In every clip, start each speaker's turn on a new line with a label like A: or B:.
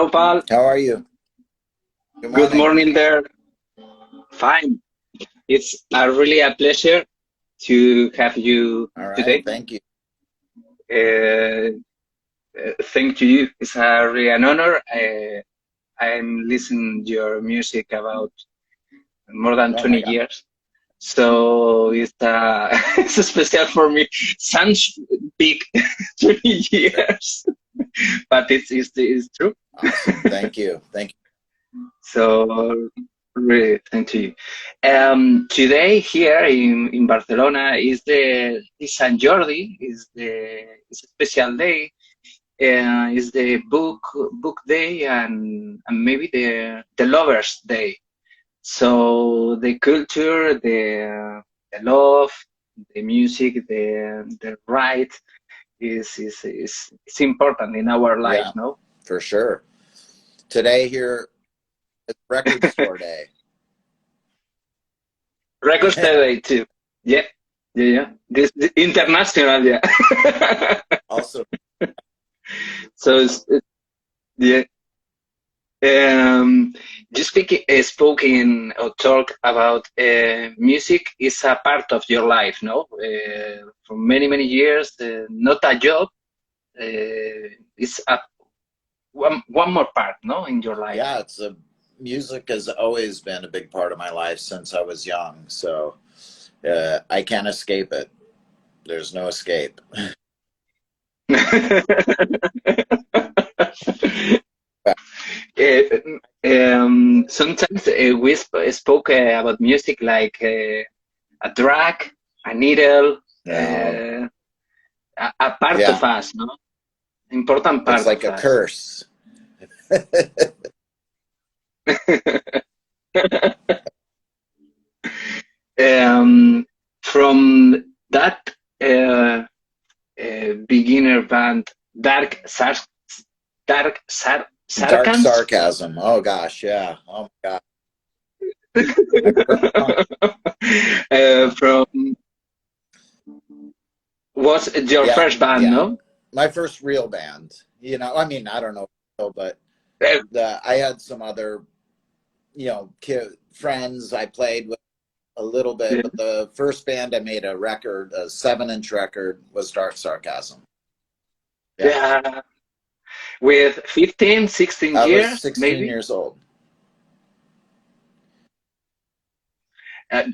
A: Hello, Paul.
B: How are you? Good
A: Good
B: morning.
A: morning there. Fine. It's really a pleasure to have you
B: All right,
A: today.
B: thank you.
A: Uh, Thank to you. It's really an honor. I'm listening your music about more than
B: Oh my
A: 20
B: God.
A: years. So it's it's special for me. Sounds big, 20 years, but it's true.
B: Awesome. Thank you. Thank you.
A: So really, thank you. Today here in Barcelona is San Jordi, is a special day. Is the book day and maybe the lovers day. So the culture, the love, the music, the right is important in our life,
B: Yeah,
A: no?
B: for sure. Today here is record store day.
A: Records day too. Yeah, yeah. This international, yeah.
B: Also,
A: So yeah. Um, you spoken or talk about music is a part of your life, no? For many years, not a job. It's a one more part, no, in your life.
B: yeah, music has always been a big part of my life since I was young. So I can't escape it. There's no escape.
A: Sometimes we spoke about music like a drug, a needle,
B: No,
A: a part
B: yeah,
A: of us, no? Important
B: it's
A: part
B: like
A: of
B: a
A: us.
B: curse.
A: um, from that uh, beginner band,
B: Dark
A: Sarkans,
B: sarcasm. Oh gosh, yeah. Oh my God. My first song,
A: from was your
B: yeah,
A: first band,
B: yeah.
A: no?
B: My first real band. I mean, I don't know, but
A: Uh,
B: I had some other, friends I played with a little bit, but the first band I made a record, a 7-inch record, was Dark Sarcasm. Yeah.
A: yeah, with 15, 16
B: I was
A: years,
B: 16
A: maybe.
B: years old.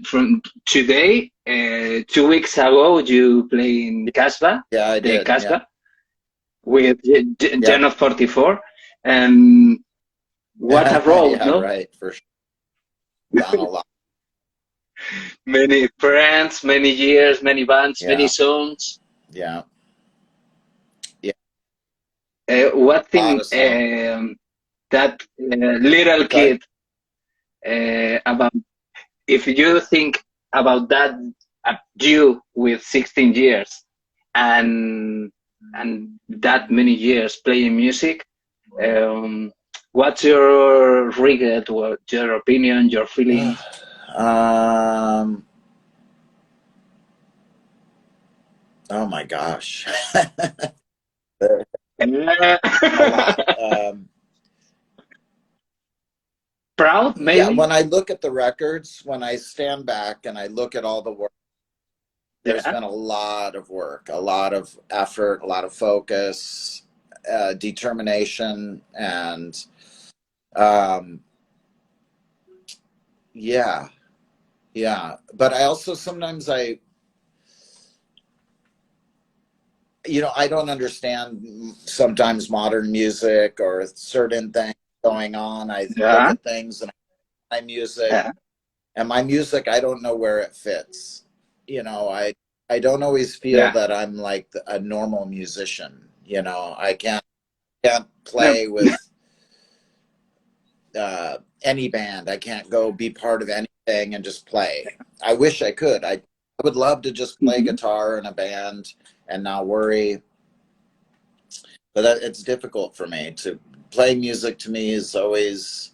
A: From today, 2 weeks ago, you play in Casbah,
B: Yeah, I
A: the
B: did. Yeah.
A: Casbah, with
B: Yep.
A: Gen of 44, and what a road,
B: Yeah,
A: no?
B: right. For sure. Done a lot.
A: Many friends, many years, many bands, many
B: Yeah.
A: songs.
B: Yeah. Yeah.
A: What
B: A lot
A: thing
B: of songs.
A: that little
B: Sorry?
A: kid about if you think about that you with 16 years and that many years playing music, um, what's your regret, what your opinion, your feeling?
B: um, oh my gosh. A lot.
A: Proud,
B: Yeah,
A: maybe?
B: when I look at the records, when I stand back and I look at all the work, there's
A: Yeah,
B: been a lot of work, a lot of effort, a lot of focus, determination, and um, yeah, yeah. But I also sometimes I don't understand sometimes modern music or certain things going on. I look
A: yeah,
B: at things and my music
A: yeah,
B: and my music, I don't know where it fits. I don't always feel
A: yeah.
B: that I'm like a normal musician. I can't
A: No.
B: play with any band. I can't go be part of anything and just play. I wish I could. I would love to just play
A: Mhm.
B: guitar in a band and not worry, but it's difficult for me to play music. To me is always,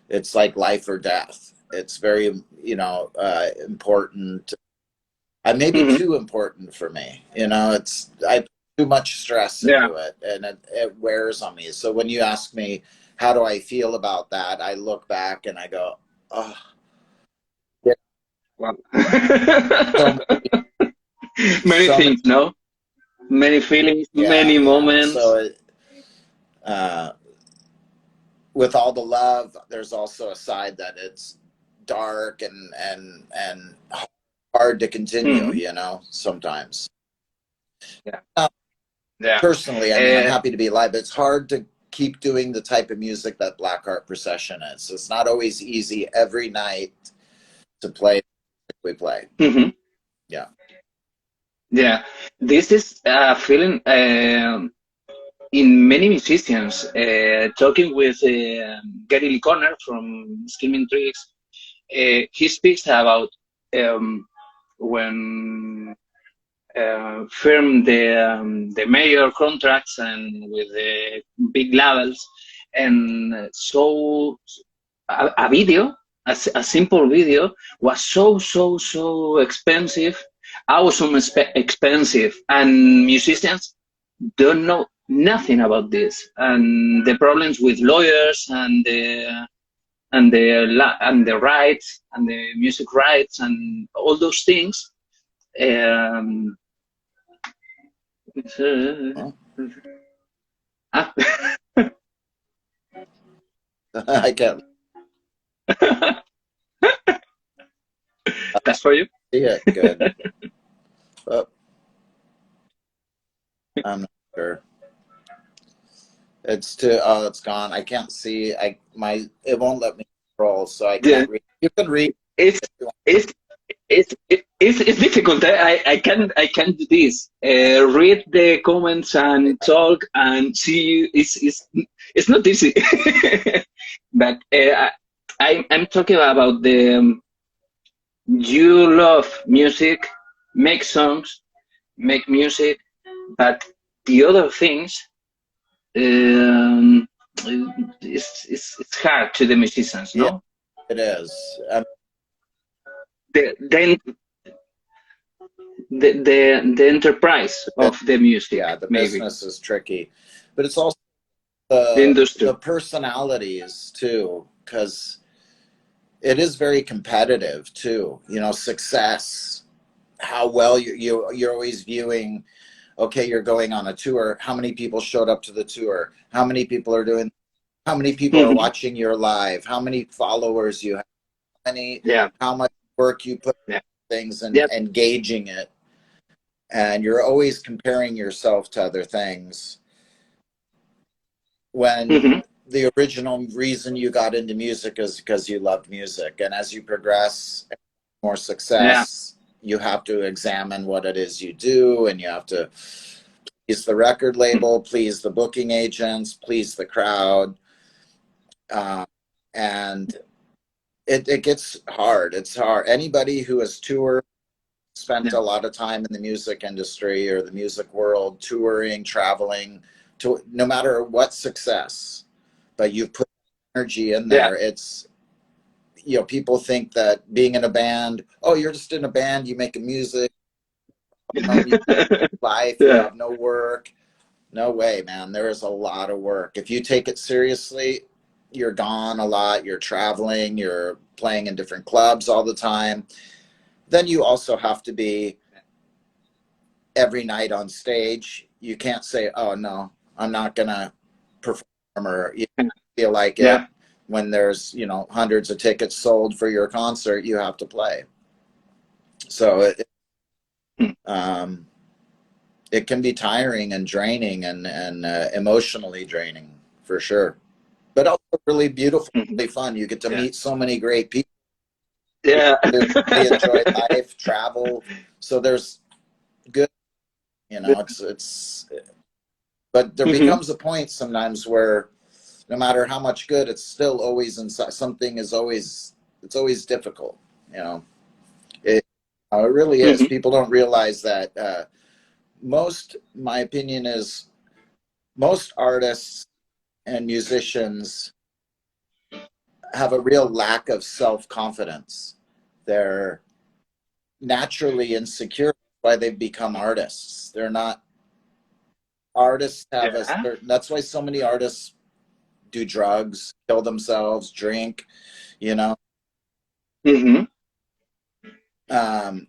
B: it's like life or death. It's very, important. I may be
A: Mhm.
B: too important for me. I put too much stress
A: Yeah.
B: into it, and it wears on me. So when you ask me how do I feel about that? I look back and I go, oh,
A: Wow.
B: so many,
A: Many
B: so many,
A: things, no? Many feelings,
B: yeah,
A: many
B: yeah.
A: moments.
B: So, uh, with all the love, there's also a side that it's dark and hard to continue,
A: Hmm.
B: you know, sometimes.
A: Yeah. Yeah.
B: Personally, I mean, I'm
A: Uh,
B: happy to be alive, but it's hard to keep doing the type of music that Blackheart Procession is. It's not always easy every night to play like we play.
A: mhm.
B: Yeah.
A: Yeah. This is a feeling in many musicians. Talking with Gary Lee Conner from Screaming Trees, he speaks about when firm the major contracts and with the big labels, and so a video, a simple video, was so expensive, awesome expensive, and musicians don't know nothing about this, and the problems with lawyers and the rights and the music rights and all those things. Um,
B: Well,
A: ah,
B: I can't
A: that's for you.
B: see it good. But I'm not sure. It's too, oh, it's gone. I can't see. It won't let me scroll, so I
A: Yeah,
B: can't read. You can read.
A: it's it's it's difficult. I can do this. Read the comments and talk and see you. It's not easy. But I'm talking about the you love music, make songs, make music, but the other things, um, it's hard to the musicians,
B: Yeah,
A: no?
B: it is.
A: Then the enterprise of the music,
B: Yeah, the
A: maybe
B: business is tricky, but it's also
A: the
B: the
A: industry.
B: personalities too, because it is very competitive too. You know, success, how well you're always viewing. Okay, you're going on a tour. How many people showed up to the tour? How many people are doing? How many people are
A: Hmm.
B: watching your live? How many followers you have?
A: Yeah,
B: How much work you put
A: yeah,
B: in things and
A: yeah.
B: engaging it, and you're always comparing yourself to other things when
A: Hmm.
B: the original reason you got into music is because you loved music. And as you progress, more
A: Yeah.
B: success, you have to examine what it is you do, and you have to please the record label, please the booking agents, please the crowd. Uh, and it gets hard. It's hard. Anybody who has toured, spent
A: Yeah.
B: a lot of time in the music industry or the music world, touring, traveling, to no matter what success, but you've put energy in
A: Yeah.
B: there. It's, you know, people think that being in a band, oh, you're just in a band, you make music, you know, you life, you
A: Yeah.
B: have no work. No way, man. There is a lot of work. If you take it seriously, you're gone a lot, you're traveling, you're playing in different clubs all the time. Then you also have to be every night on stage. You can't say, oh, no, I'm not going to perform, or you feel like it.
A: Yeah.
B: When there's, you know, hundreds of tickets sold for your concert, you have to play. So
A: Hmm.
B: um, it can be tiring and draining and emotionally draining for sure. But also really beautiful,
A: Mhm.
B: really fun. You get to
A: Yeah.
B: meet so many great people. You
A: Yeah.
B: get to really enjoy life, travel. So there's good, you know, it's but there
A: Hmm.
B: becomes a point sometimes where no matter how much good, it's still always inside. Something is always, it's always difficult, you know. It really is.
A: Hmm.
B: People don't realize that my opinion is most artists and musicians have a real lack of self-confidence. They're naturally insecure, why they've become artists. They're not, artists have a
A: Yeah.
B: certain, that's why so many artists do drugs, kill themselves, drink, you know.
A: Mm-hmm.
B: Um,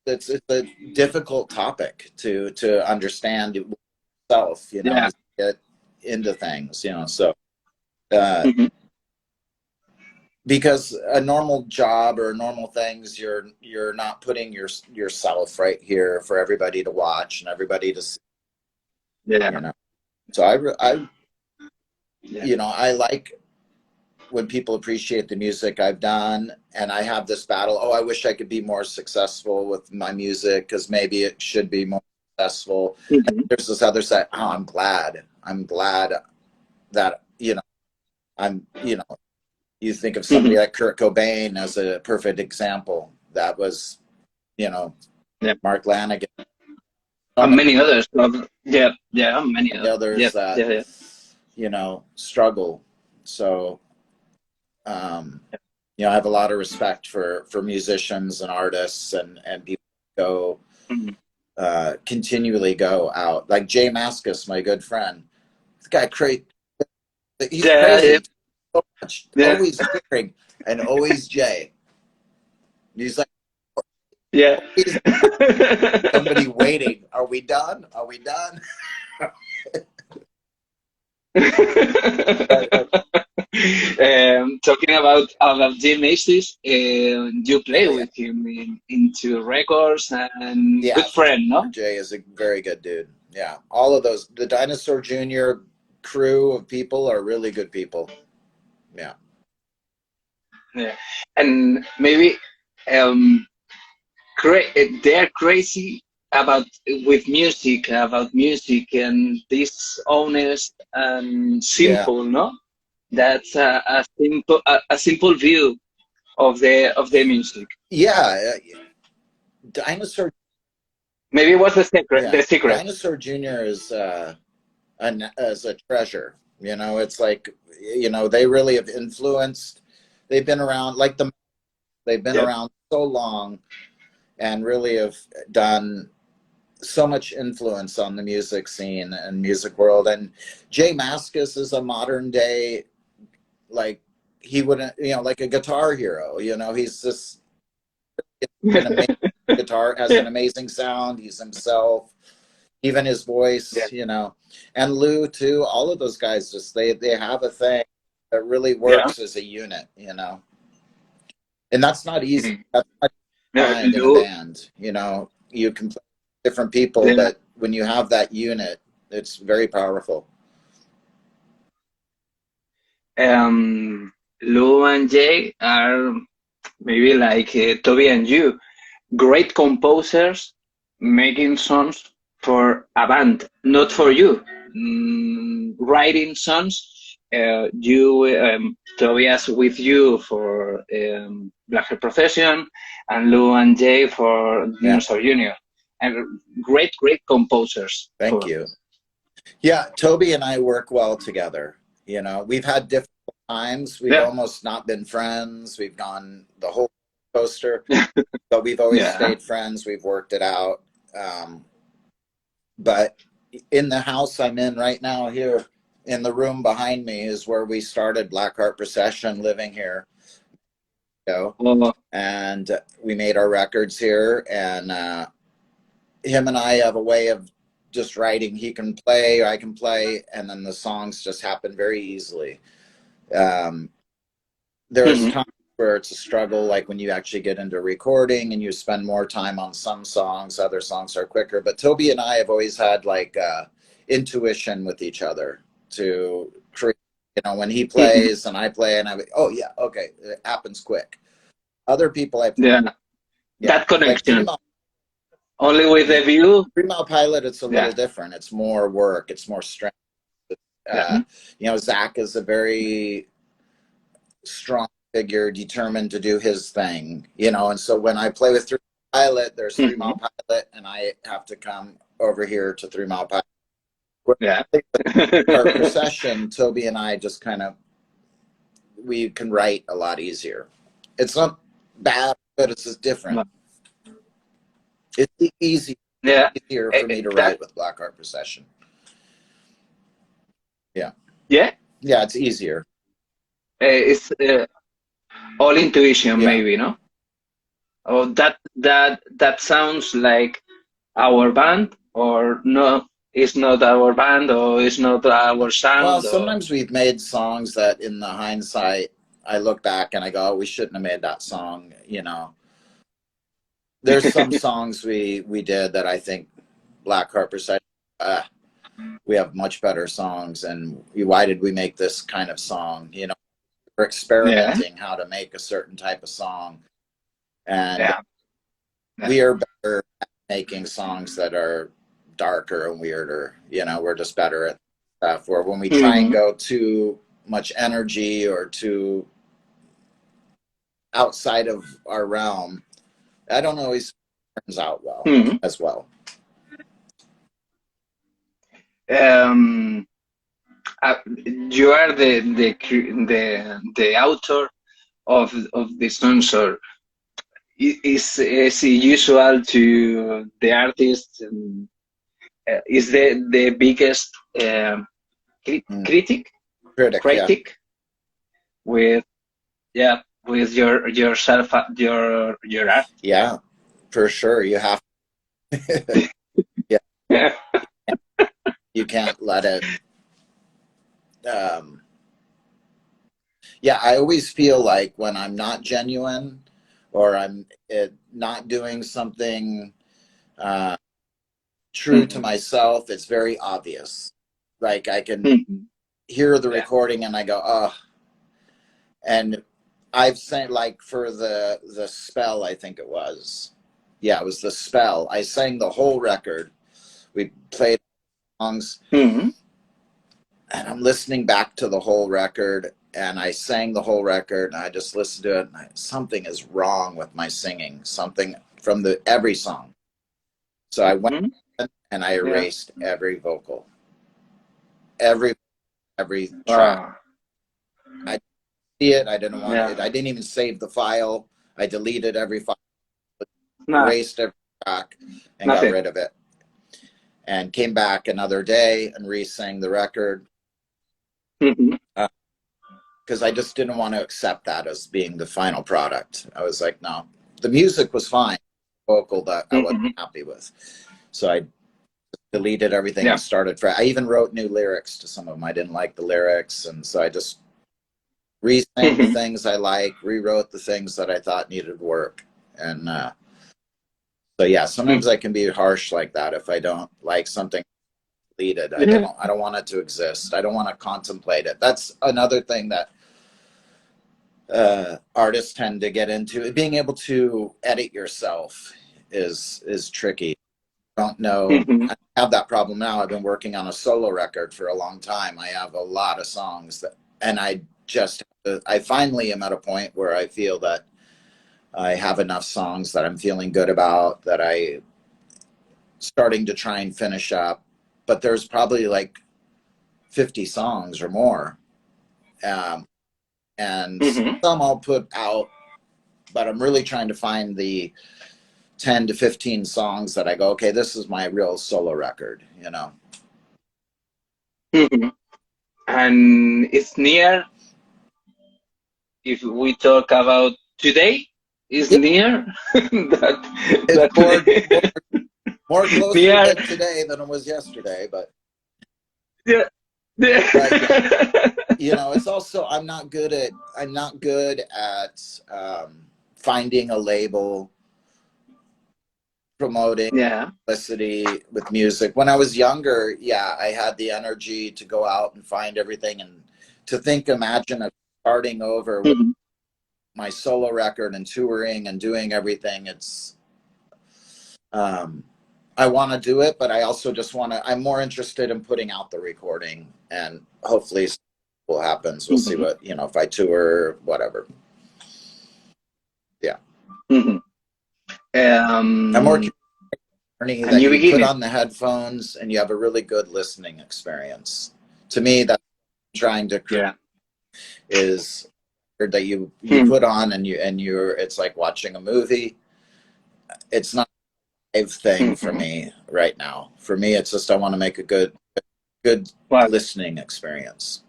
B: it's a difficult topic to understand yourself, you know,
A: Yeah.
B: as you get into things, you know. So uh,
A: Mm-hmm.
B: because a normal job or normal things, you're not putting yourself right here for everybody to watch and everybody to see,
A: Yeah.
B: you know. So I
A: Yeah.
B: you know, I like when people appreciate the music I've done, and I have this battle. Oh, I wish I could be more successful with my music because maybe it should be more successful. And
A: Mm-hmm.
B: there's this other side. Oh, I'm glad that, you know, you know, you think of somebody
A: Mm-hmm.
B: like Kurt Cobain as a perfect example. That was, you know,
A: Yeah.
B: Mark Lanigan. So
A: And
B: many
A: many others. Yeah. Yeah. Many others. Yeah.
B: others that,
A: Yeah. Yeah.
B: you know, struggle. So, you know, I have a lot of respect for musicians and artists and people who go
A: Mm-hmm.
B: continually go out. Like Jay Mascis, my good friend. This guy crazy. He's
A: Yeah. Yeah.
B: crazy. So much,
A: Yeah.
B: always cheering and always Jay. He's like,
A: Yeah.
B: always somebody waiting. Are we done? Are we done?
A: Talking about Jim Macy's, you play
B: Oh yeah,
A: with him into records and
B: yeah.
A: good friend, no?
B: Jay is a very good dude. Yeah, all of those, the Dinosaur Jr. crew of people are really good people. Yeah.
A: Yeah. And maybe um, they're crazy about about music, and this honest and
B: Yeah.
A: simple, no? That's a simple view of the music.
B: Yeah. Dinosaur.
A: Maybe it was the secret.
B: Yeah.
A: The secret.
B: Dinosaur Jr. is as a treasure. You know, it's like, you know, they really have influenced. They've been around like they've been
A: Yep.
B: around so long and really have done so much influence on the music scene and music world. And Jay Mascis is a modern day, like, he wouldn't, you know, like a guitar hero. You know, he's just an amazing guitar, has an amazing sound. He's himself, even his
A: Yeah.
B: voice, you know. And Lou too. All of those guys just they have a thing that really
A: Yeah.
B: works as a unit, you know. And that's not easy.
A: Mhm.
B: That's not
A: Yeah.
B: find in a band, you know. You can play with different people,
A: Yeah.
B: but when you have that unit, it's very powerful.
A: Lou and Jay are maybe like Toby and you, great composers making songs for a band, not for you. Writing songs, Tobias with you for Blackheart Procession, and Lou and Jay for
B: Yeah.
A: Dinosaur Jr. And great composers
B: Thank
A: for.
B: you. Yeah, Toby and I work well together. You know, we've had difficult times. We've
A: Yeah.
B: almost not been friends. We've gone the whole coaster, but we've always
A: Yeah.
B: stayed friends. We've worked it out. But in the house I'm in right now, here in the room behind me, is where we started Blackheart Procession, living here.
A: Oh,
B: And we made our records here. And him and I have a way of just writing. He can play, I can play, and then the songs just happen very easily. Um, there's
A: mhm.
B: times where it's a struggle, like when you actually get into recording and you spend more time on some songs, other songs are quicker. But Toby and I have always had like intuition with each other to create. You know, when he
A: Mhm.
B: plays and I play, and oh yeah, okay, it happens quick. Other people I play,
A: Yeah.
B: yeah,
A: That
B: like Three
A: connection.
B: Mile.
A: Only with
B: Yeah,
A: the view.
B: 3 Mile Pilot, it's a little
A: Yeah.
B: different. It's more work. It's more strength.
A: Yeah.
B: You know, Zach is a very strong figure, determined to do his thing. You know, and so when I play with 3 Mile Pilot, there's 3 Mile
A: Mhm.
B: Pilot, and I have to come over here to 3 Mile Pilot.
A: Yeah.
B: Our procession, Toby and I just kind of we can write a lot easier. It's not bad, but it's just different. It's easier
A: Yeah.
B: for me to
A: That
B: write with Blackheart Procession. Yeah.
A: Yeah,
B: Yeah, it's easier.
A: it's all intuition,
B: Yeah.
A: maybe, no? Oh, that sounds like our band, or no? It's not our band, or it's not our
B: Well,
A: sound, or
B: sometimes we've made songs that in the hindsight, I look back and I go, oh, we shouldn't have made that song. You know, there's some songs we did that I think Black Harper said, we have much better songs, and why did we make this kind of song? You know, we're
A: yeah,
B: experimenting how to make a certain type of song, and
A: yeah, yeah.
B: we are better at making songs that are darker and weirder. You know, we're just better at stuff. Where when we try and
A: Hmm.
B: go too much energy or too outside of our realm, I don't always turns out well
A: Hmm.
B: as well.
A: Um, you are the author of the songs, or is it usual to the artist? Is the biggest
B: Mm.
A: critic
B: Critic, yeah,
A: critic with, yeah, with your art?
B: yeah, for sure. You have, yeah,
A: Yeah.
B: you can't let it. Um, yeah, I always feel like when I'm not genuine or I'm not doing something uh, true to
A: Mhm.
B: myself, it's very obvious. Like I can
A: Mhm.
B: hear the
A: Yeah.
B: recording and I go, oh, and I've sang like for the spell, I think it was. Yeah, it was the spell. I sang the whole record. We played songs,
A: Mhm.
B: and I'm listening back to the whole record, and I sang the whole record, and I just listened to it, and something is wrong with my singing. Something from the every song. So I went
A: Mhm.
B: and I
A: Yeah.
B: erased every vocal, every every track.
A: Wow.
B: I see it. I didn't want
A: Yeah.
B: it. I didn't even save the file. I deleted every file,
A: No,
B: erased every track, and got
A: nothing.
B: rid of it. And came back another day and re-sang the record
A: Mhm.
B: because I just didn't want to accept that as being the final product. I was like, no, the music was fine, vocal that I wasn't
A: Mhm.
B: happy with. So I deleted everything and
A: Yeah.
B: started fresh. I even wrote new lyrics to some of them. I didn't like the lyrics, and so I just re-sang the
A: Mhm.
B: things I like, rewrote the things that I thought needed work, and so yeah, sometimes I
A: Mhm.
B: can be harsh like that if I don't like something deleted.
A: Yeah.
B: I don't want it to exist. I don't want to contemplate it. That's another thing that artists tend to get into. Being able to edit yourself is tricky. I don't know.
A: Mhm.
B: I have that problem now. I've been working on a solo record for a long time. I have a lot of songs that, and I just I finally am at a point where I feel that I have enough songs that I'm feeling good about that I starting to try and finish up. But there's probably like 50 songs or more. Um, and
A: Mhm.
B: some I'll put out, but I'm really trying to find the 10 to 15 songs that I go, okay, this is my real solo record, you know.
A: Mhm. And it's near. If we talk about today, is
B: Yeah,
A: near
B: it's
A: that
B: more closer
A: near.
B: than today than it was yesterday,
A: Yeah.
B: but yeah,
A: Yeah.
B: you know, it's also I'm not good at finding a label, promoting
A: Yeah.
B: publicity with music. When I was younger, yeah, I had the energy to go out and find everything and to imagine of starting over with
A: Mhm.
B: my solo record and touring and doing everything. It's um, I want to do it, but I also just want to. I'm more interested in putting out the recording, and hopefully, what happens. We'll see
A: Mhm.
B: what if I tour, whatever. Yeah,
A: Mhm.
B: I'm more
A: Um,
B: journey
A: a
B: that
A: new
B: you put
A: beginning.
B: on the headphones and you have a really good listening experience. To me, that's trying to create
A: Yeah.
B: is that you
A: Mhm.
B: put on and you're it's like watching a movie. It's not a live thing for
A: Mhm.
B: me right now. For me, it's just I want to make a good. good
A: Well,
B: listening experience.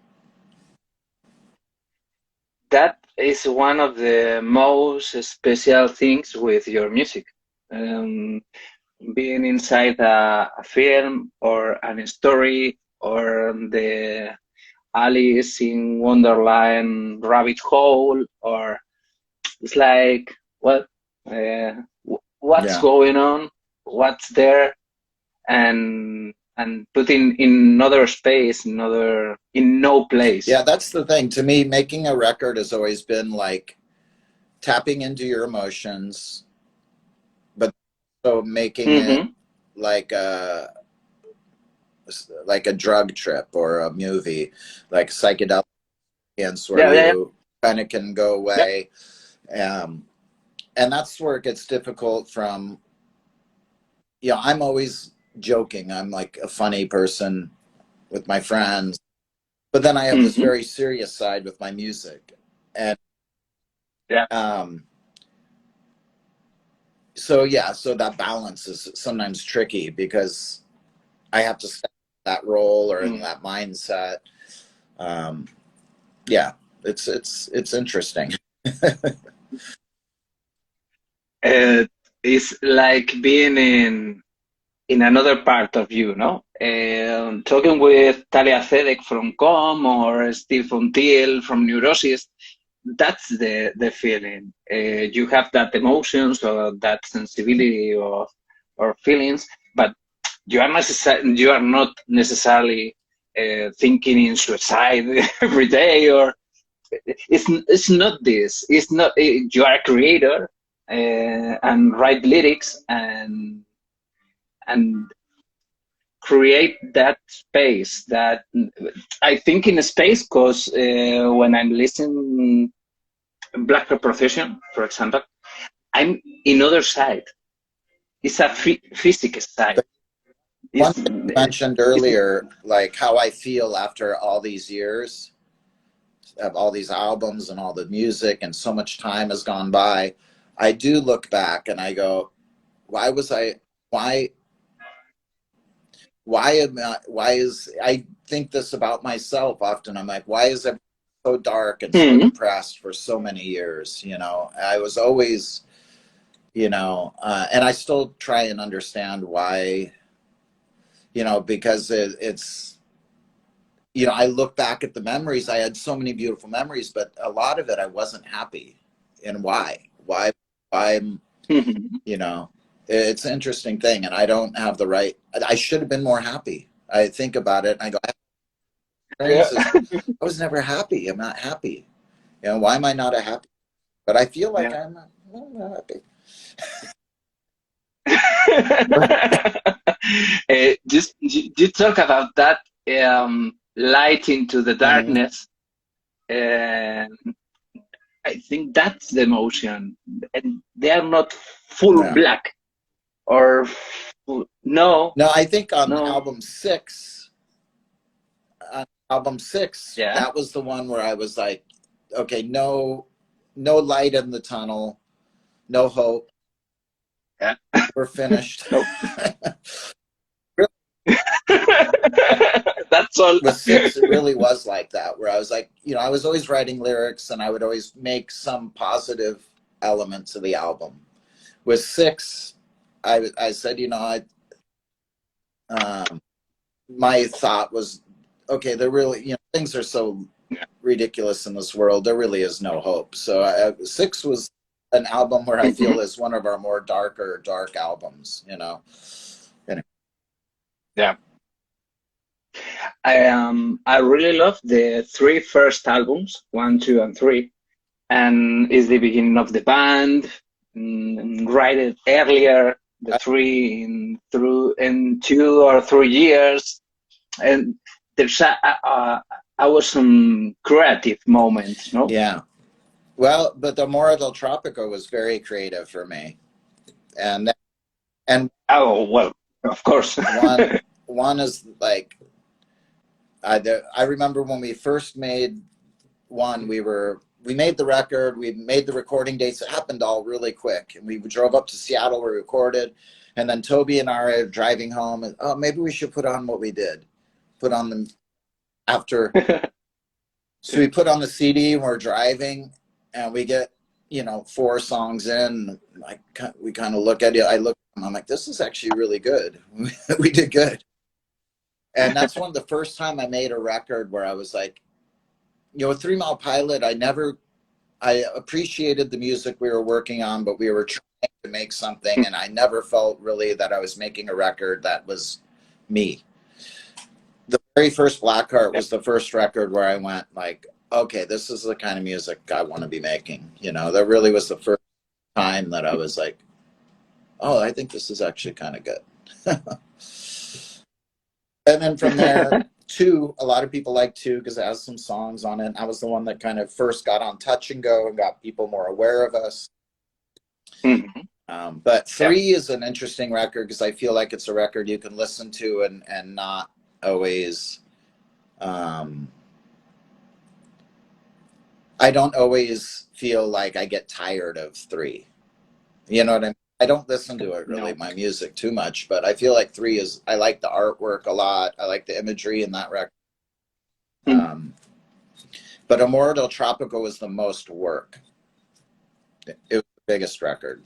A: that is one of the most special things with your music. Um, Being inside a film or a story or the Alice in Wonderland rabbit hole, or it's like, what, what's
B: Yeah.
A: going on, what's there, and put in another space, in no
B: Yeah,
A: place.
B: that's the thing. To me, making a record has always been like tapping into your emotions, but so making it
A: Mm-hmm.
B: like a drug trip or a movie, like psychedelic experience where
A: Yeah, yeah, yeah.
B: you kind of can go
A: Yep.
B: away. And that's where it gets difficult from, I'm always joking. I'm like a funny person with my friends, but then I have this
A: Mm-hmm.
B: very serious side with my music. And
A: Yeah.
B: so, yeah, so that balance is sometimes tricky because I have to step in that role or in
A: Mm.
B: that mindset. Um, yeah, it's interesting.
A: It's like being in another part of you, no? Talking with Talia Zedek from Com or Steve Fontiel from Neurosis, that's the feeling. You have that emotions or that sensibility or feelings, but you are not necessarily thinking in suicide every day, or it's not this. It's not. You are a creator and write lyrics and create that space. That I think in a space, because when I'm listening Black Procession, for example, I'm in other side. It's a physical side.
B: One
A: It's,
B: thing you mentioned
A: it's
B: earlier, like how I feel after all these years of all these albums and all the music and so much time has gone by, I do look back and I go, why was I, why, I think this about myself often. I'm like, why is it so dark and so
A: hmm.
B: depressed for so many years? I was always, and I still try and understand why, because it's, I look back at the memories. I had so many beautiful memories, but a lot of it I wasn't happy. And why I'm, you know, it's an interesting thing. And I don't have the right, I should have been more happy. I think about it and I go,
A: Yeah.
B: experiences, I was never happy. I'm not happy. Why am I not a happy? But I feel like
A: Yeah.
B: I'm not happy.
A: Just you talk about that light into the
B: Mhm.
A: darkness. Uh, I think that's the emotion, and they are not full
B: Yeah.
A: black or no,
B: No, I think on
A: no.
B: album six,
A: Yeah.
B: that was the one where I was like, okay, no light in the tunnel, no hope.
A: Yeah.
B: We're finished.
A: No.
B: Really,
A: That's all.
B: with six, it really was like that, where I was like, I was always writing lyrics and I would always make some positive elements of the album. With six, I said, my thought was, okay, there really, things are so ridiculous in this world. There really is no hope. So six was an album where I
A: Mhm.
B: feel is one of our more dark albums. Anyway.
A: Yeah. I really love the three first albums, one, two, and three, and it's the beginning of the band. Write it earlier, the three in 2 or 3 years, and there's a was some creative moments, no?
B: Yeah. Well, but the Mora del Tropico was very creative for me, and
A: Oh well, of course.
B: one is like I remember when we first made one, we made the record, we made the recording dates. It happened all really quick, and we drove up to Seattle, we recorded, and then Toby and I are driving home, and maybe we should put on what we did. put on the after. So we put on the CD and we're driving, and we get 4 songs in. We kind of look at it. I look, I'm like, this is actually really good. We did good. And that's one of the first time I made a record where I was like, 3 Mile Pilot, I appreciated the music we were working on, but we were trying to make something, and I never felt really that I was making a record that was me. The very first Blackheart was the first record where I went like, okay, this is the kind of music I want to be making. That really was the first time that I was like, oh, I think this is actually kind of good. And then from there, 2, a lot of people like 2 because it has some songs on it. I was the one that kind of first got on Touch and Go and got people more aware of us. But 3 is an interesting record because I feel like it's a record you can listen to and not always I don't always feel like I get tired of 3. You know what I mean? I don't listen to it really, my music too much, but I feel like 3 is, I like the artwork a lot. I like the imagery in that record. But Amor del Tropico was the most work. It was the biggest record.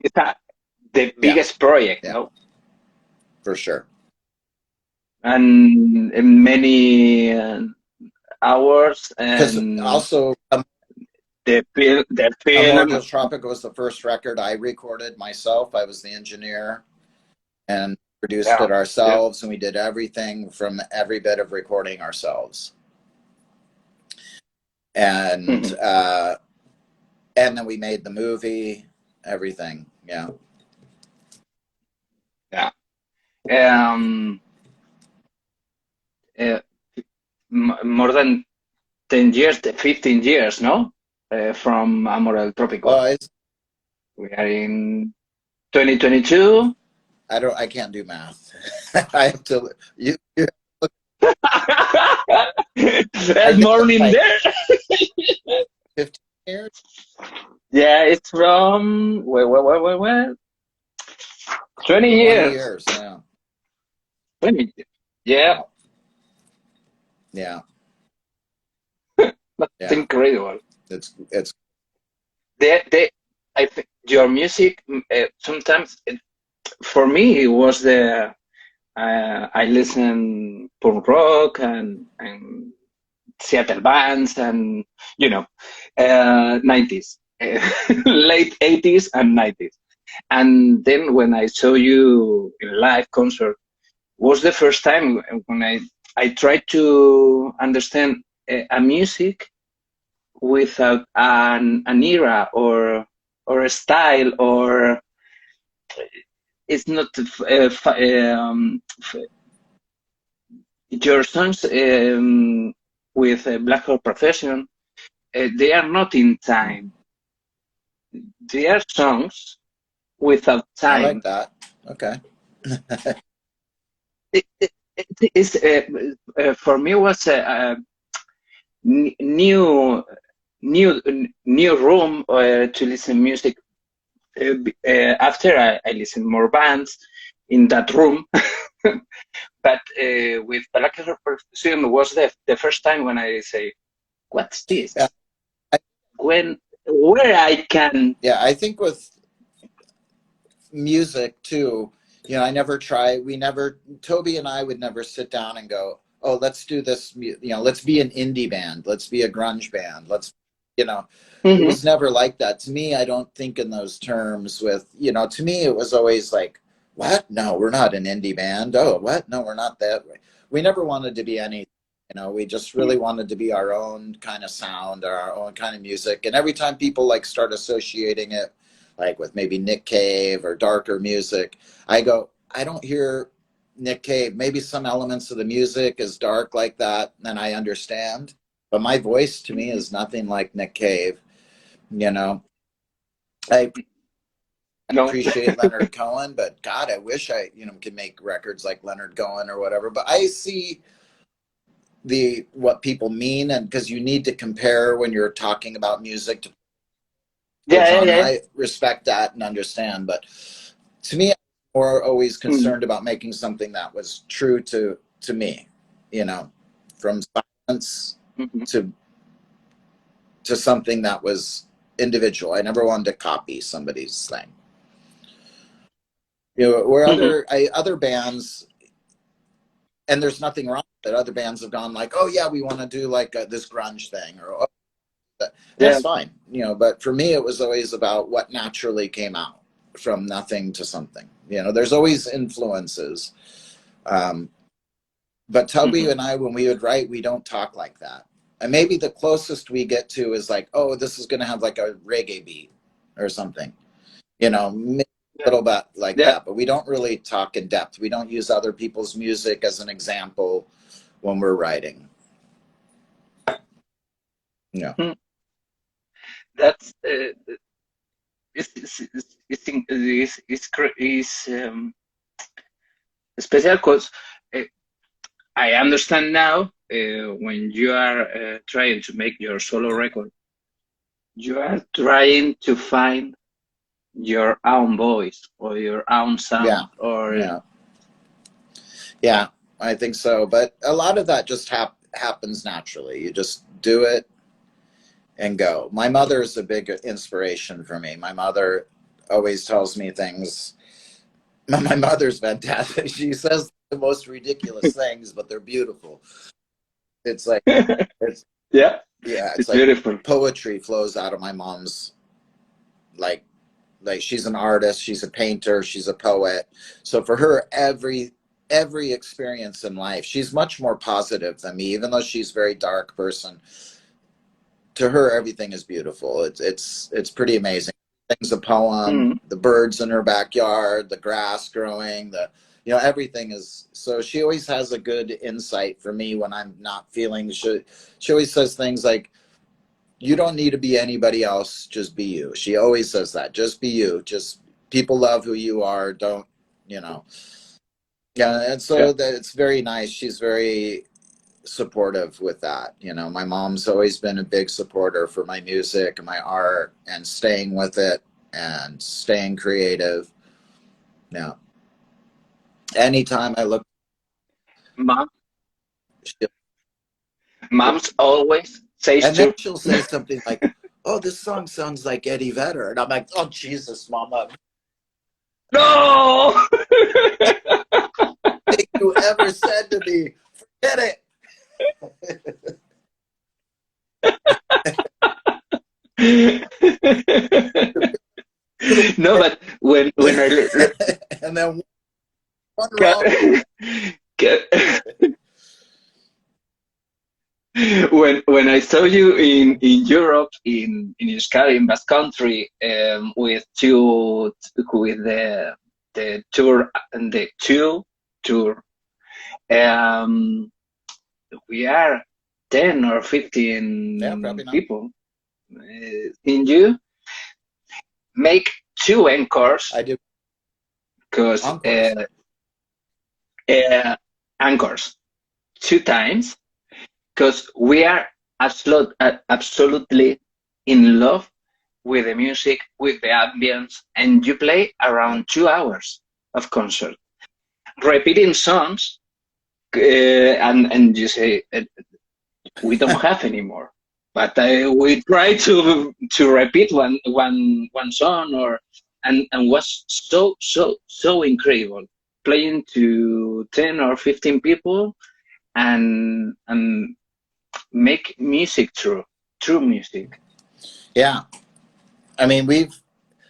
A: It's the biggest project, no?
B: For sure.
A: And many hours, and
B: also
A: the film.
B: Amor del Tropico was the first record I recorded myself. I was the engineer and produced it ourselves, and we did everything from every bit of recording ourselves. And and then we made the movie, everything.
A: More than 10 years, 15 years, no? From Amor del Tropico. We are in 2022.
B: I can't do math. I have to.
A: There's morning like there.
B: 15 years.
A: Yeah, it's from where? 20 years.
B: 20 years. Yeah.
A: 20. Yeah.
B: Yeah.
A: That's incredible.
B: It's.
A: I think your music sometimes for me it was the I listen punk rock and Seattle bands and 90s, late 80s and 90s, and then when I saw you in live concert was the first time when I tried to understand a music without an era or a style, or it's not your songs with Black Hole Procession, they are not in time. They are songs without time.
B: I like that. Okay.
A: It is for me was a new room to listen music. After I listen more bands in that room, but with Black Hole Procession was the first time when I say, "What's this?" Where I can.
B: Yeah, I think with music too. Toby and I would never sit down and go, oh, let's do this, let's be an indie band. Let's be a grunge band. It was never like that. To me, I don't think in those terms to me, it was always like, what? No, we're not an indie band. Oh, what? No, we're not that. We never wanted to be anything. We just really wanted to be our own kind of sound, or our own kind of music. And every time people start associating it, with maybe Nick Cave or darker music, I go, I don't hear Nick Cave. Maybe some elements of the music is dark like that, and I understand. But my voice to me is nothing like Nick Cave. I appreciate Leonard Cohen, but God, I wish I could make records like Leonard Cohen or whatever. But I see what people mean, and because you need to compare when you're talking about music to I respect that and understand, but to me, I'm more always concerned about making something that was true to to me, you know, from silence
A: Mm-hmm.
B: to something that was individual. I never wanted to copy somebody's thing. You know, where
A: Mm-hmm.
B: other bands, and there's nothing wrong with it. Other bands have gone like, oh yeah, we want to do like this grunge thing, or
A: Yeah.
B: that's fine, you know. But for me, it was always about what naturally came out from nothing to something. You know, there's always influences. Um, but Toby
A: Mm-hmm.
B: and I, when we would write, we don't talk like that. And maybe the closest we get to is like, oh, this is going to have like a reggae beat or something, you know, maybe a
A: Yeah.
B: little bit like
A: Yeah.
B: that. But we don't really talk in depth. We don't use other people's music as an example when we're writing. Yeah.
A: Mm. That's is special because I understand now when you are trying to make your solo record, you are trying to find your own voice or your own
B: Yeah.
A: sound or
B: Yeah. Yeah. I think so. But a lot of that just happens naturally. You just do it and go. My mother is a big inspiration for me. My mother always tells me things. My mother's fantastic. She says the most ridiculous things, but they're beautiful. It's like, it's,
A: yeah,
B: yeah, it's
A: it's
B: like
A: beautiful.
B: poetry flows out of my mom's, like, she's an artist, she's a painter, she's a poet. So for her, every experience in life, she's much more positive than me, even though she's a very dark person. To her, everything is beautiful. It's pretty amazing. Things, a poem,
A: Mm.
B: the birds in her backyard, the grass growing, the, you know, everything is. So she always has a good insight for me when I'm not feeling. She always says things like, "You don't need to be anybody else. Just be you." She always says that. Just be you. Just, people love who you are. Don't, you know. Yeah, and
A: Yeah.
B: so that it's very nice. She's very supportive with that. You know, my mom's always been a big supporter for my music and my art and staying with it and staying creative. Yeah. Anytime I look,
A: Mom,
B: she'll,
A: moms always says
B: and then
A: to
B: she'll say something like, "Oh, this song sounds like Eddie Vedder," and I'm like, "Oh, Jesus, Mama,
A: no.
B: anything you ever said to me, forget it."
A: No, but when I
B: And then one wrong.
A: ca- when I saw you in Europe in Euskadi in Basque Country with two with the tour and the two tour um, we are 10 or
B: Yeah,
A: 15
B: probably not.
A: people in you make two encores
B: I do
A: because
B: encores.
A: anchors two times because we are absolutely in love with the music, with the ambience, and you play
B: Yeah.
A: around 2 hours of concert, repeating songs, and you say we don't have anymore, but we try to repeat one song or and was so incredible playing to 10 or 15 people and make music true music.
B: Yeah. I mean,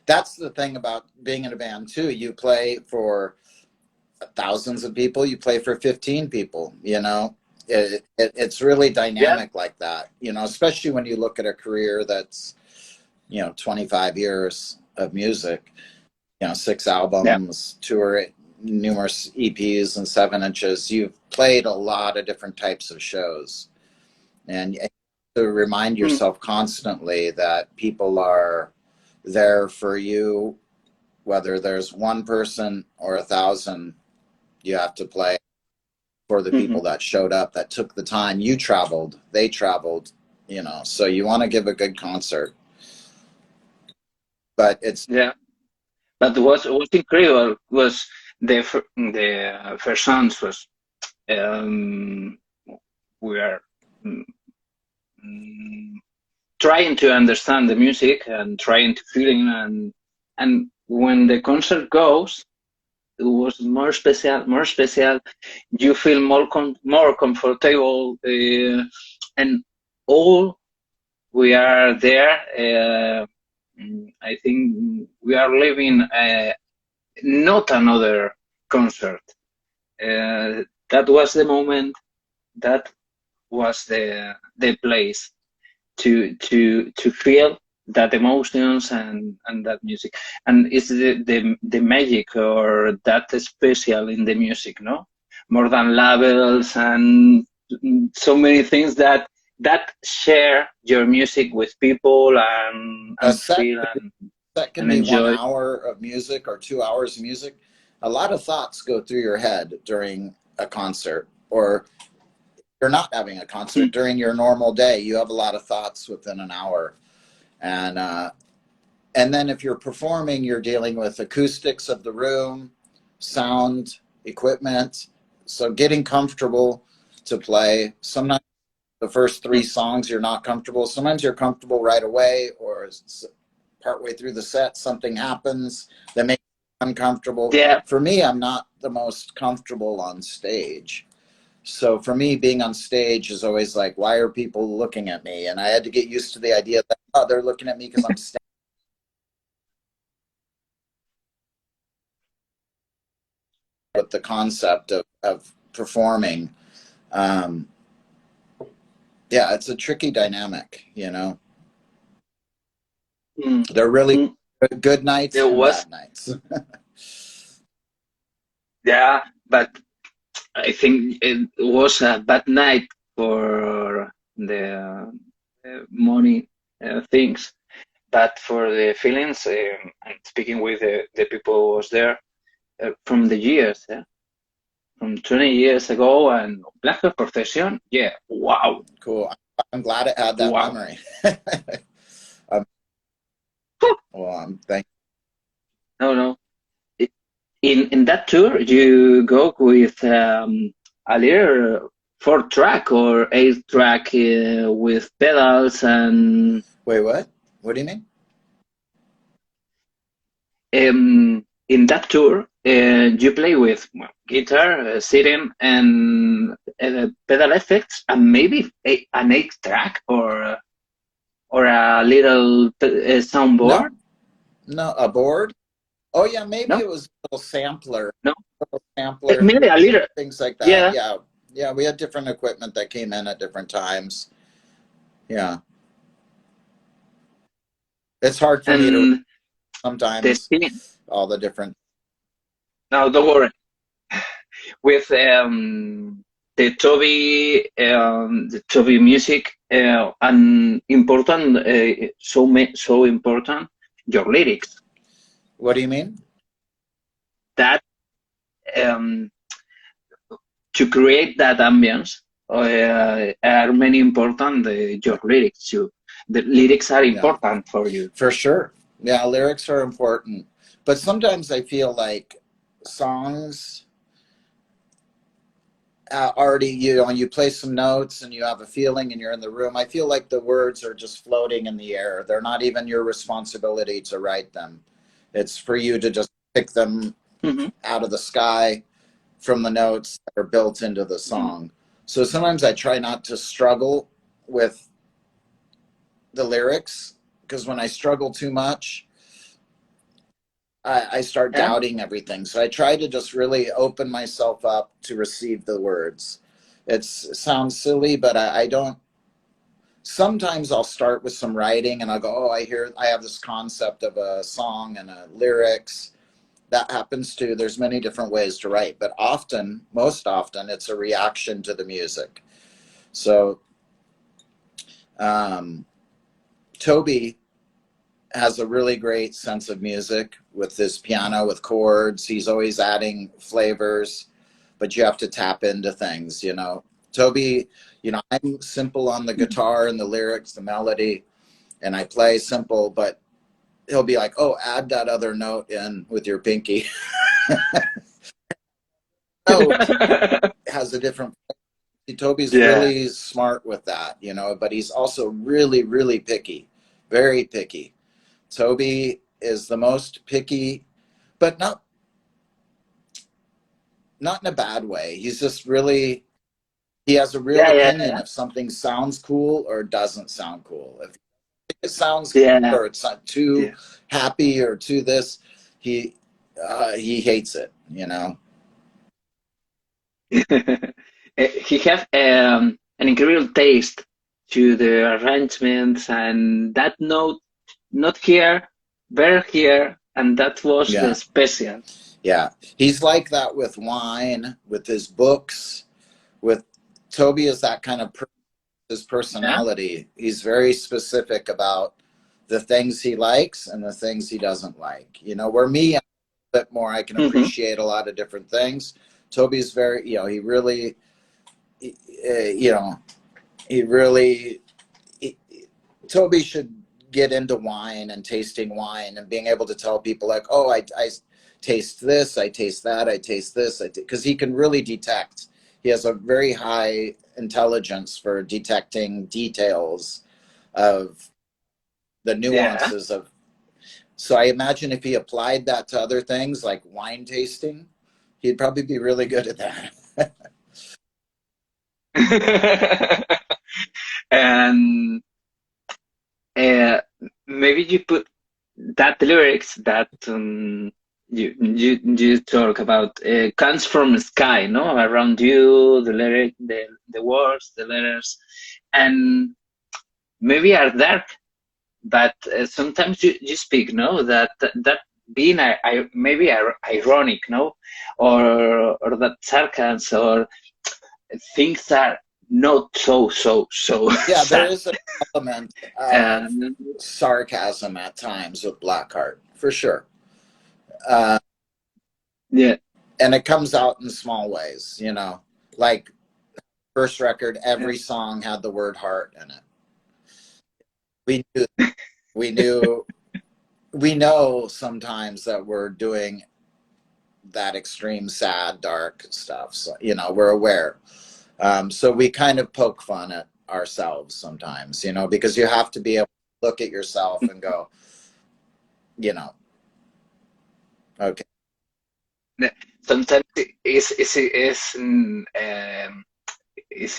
B: that's the thing about being in a band too. You play for thousands of people, you play for 15 people, you know. It's really
A: Yeah,
B: dynamic like that, you know, especially when you look at a career that's, you know, 25 years of music, you know, 6 albums, tour, numerous EPs and 7 inches. You've played a lot of different types of shows, and to remind
A: yeah.
B: yourself constantly that people are there for you, whether there's one person or 1,000. You have to play for the
A: Mm-hmm.
B: people that showed up, that took the time. You traveled, they traveled, you know, so you want to give a good concert. But it's,
A: Yeah, but what was incredible was the first songs was we are mm, mm, trying to understand the music and trying to feel it, and when the concert goes, it was more special, more special. You feel more comfortable, and all we are there. I think we are living not another concert. That was the moment. That was the place to feel that emotions and that music, and it's the magic or that special in the music, no, more than labels and so many things that share your music with people
B: A
A: and
B: set,
A: feel
B: that can
A: and
B: be one
A: enjoy.
B: hour of music or 2 hours of music. A lot of thoughts go through your head during a concert, or you're not having a concert during your normal day. You have a lot of thoughts within an hour, and then if you're performing, you're dealing with acoustics of the room, sound, equipment. So getting comfortable to play. Sometimes the first three songs you're not comfortable. Sometimes you're comfortable right away, or partway through the set something happens that makes you uncomfortable.
A: Yeah.
B: For me, I'm not the most comfortable on stage. So for me, being on stage is always like, why are people looking at me? And I had to get used to the idea that, oh, they're looking at me because I'm standing with the concept of performing. Um, yeah, it's a tricky dynamic, you know. They're really
A: Mm.
B: good nights
A: There
B: and
A: was,
B: bad nights.
A: yeah, but I think it was a bad night for the money things, but for the feelings, and speaking with the people who was there from the years, from 20 years ago, and Black Procession, yeah, wow,
B: Cool. I'm glad it had that
A: wow.
B: memory. Well, thank
A: No, no. In that tour, you go with a little 4 track or 8 track with pedals and
B: Wait, what? What do you mean?
A: in that tour, you play with guitar, sitting, and pedal effects, and maybe an 8 track or a little soundboard.
B: No, no, a board. Oh yeah, maybe
A: No,
B: it was
A: no,
B: a little sampler,
A: maybe a little.
B: things like that.
A: Yeah,
B: Yeah, yeah, we had different equipment that came in at different times. Yeah, it's hard for me to
A: and the
B: sometimes
A: thing.
B: all the different.
A: No, don't worry. With the Toby music, and important, so important, your lyrics.
B: What do you mean?
A: That um, to create that ambience are many important. Your lyrics, the lyrics are
B: Yeah,
A: important for you.
B: for sure. Yeah, lyrics are important, but sometimes I feel like songs already, you know, you play some notes and you have a feeling and you're in the room. I feel like the words are just floating in the air. They're not even your responsibility to write them. It's for you to just pick them
A: Mm-hmm.
B: out of the sky from the notes that are built into the song. So sometimes I try not to struggle with the lyrics, because when I struggle too much, I start
A: Yeah.
B: doubting everything. So I try to just really open myself up to receive the words. It sounds silly, but I don't. Sometimes I'll start with some writing and I'll go, oh, I have this concept of a song and a lyrics. That happens too. There's many different ways to write, but often, most often, it's a reaction to the music. So um, Toby has a really great sense of music with his piano, with chords. He's always adding flavors, but you have to tap into things, you know. Toby, you know, I'm simple on the guitar and the lyrics, the melody, and I play simple, but he'll be like, oh, add that other note in with your pinky. No, has a different. Toby's
A: Yeah,
B: really smart with that, you know, but he's also really, really picky, very picky. Toby is the most picky, but not in a bad way. He's just really, he has a real
A: yeah, yeah,
B: opinion if something sounds cool or doesn't sound cool. If it sounds
A: yeah,
B: cool or it's not too
A: yeah.
B: happy or too this, he he hates it, you know.
A: He have an incredible taste to the arrangements, and that note, not here, better here, and that was the
B: Yeah,
A: special.
B: yeah. He's like that with wine, with his books, with Toby is that kind of his
A: Yeah.
B: personality. He's very specific about the things he likes and the things he doesn't like. You know, where me, I'm a bit more, I can
A: Hmm.
B: appreciate a lot of different things. Toby's very, you know, he really, you know, he really, he, Toby should get into wine and tasting wine and being able to tell people like, oh, I taste this, I taste that, I taste this, because he can really detect. He has a very high intelligence for detecting details of the
A: Yeah.
B: nuances of. So I imagine if he applied that to other things like wine tasting, he'd probably be really good at that.
A: And uh, maybe you put that lyrics that you talk about comes from the sky, no? Around you, the lyric, the words, the letters, and maybe are dark, but sometimes you speak, no? That being maybe ironic, no? Or that sarcasm or things are not so
B: Yeah, there
A: sad.
B: is an element of
A: And
B: sarcasm at times with Blackheart, for sure. Uh,
A: yeah.
B: and it comes out in small ways, you know, like first record,
A: Yeah.
B: every song had the word heart in it. We knew, we knew, we know sometimes that we're doing that extreme, sad, dark stuff. So, you know, we're aware. So we kind of poke fun at ourselves sometimes, you know, because you have to be able to look at yourself and go, you know, okay.
A: Sometimes it's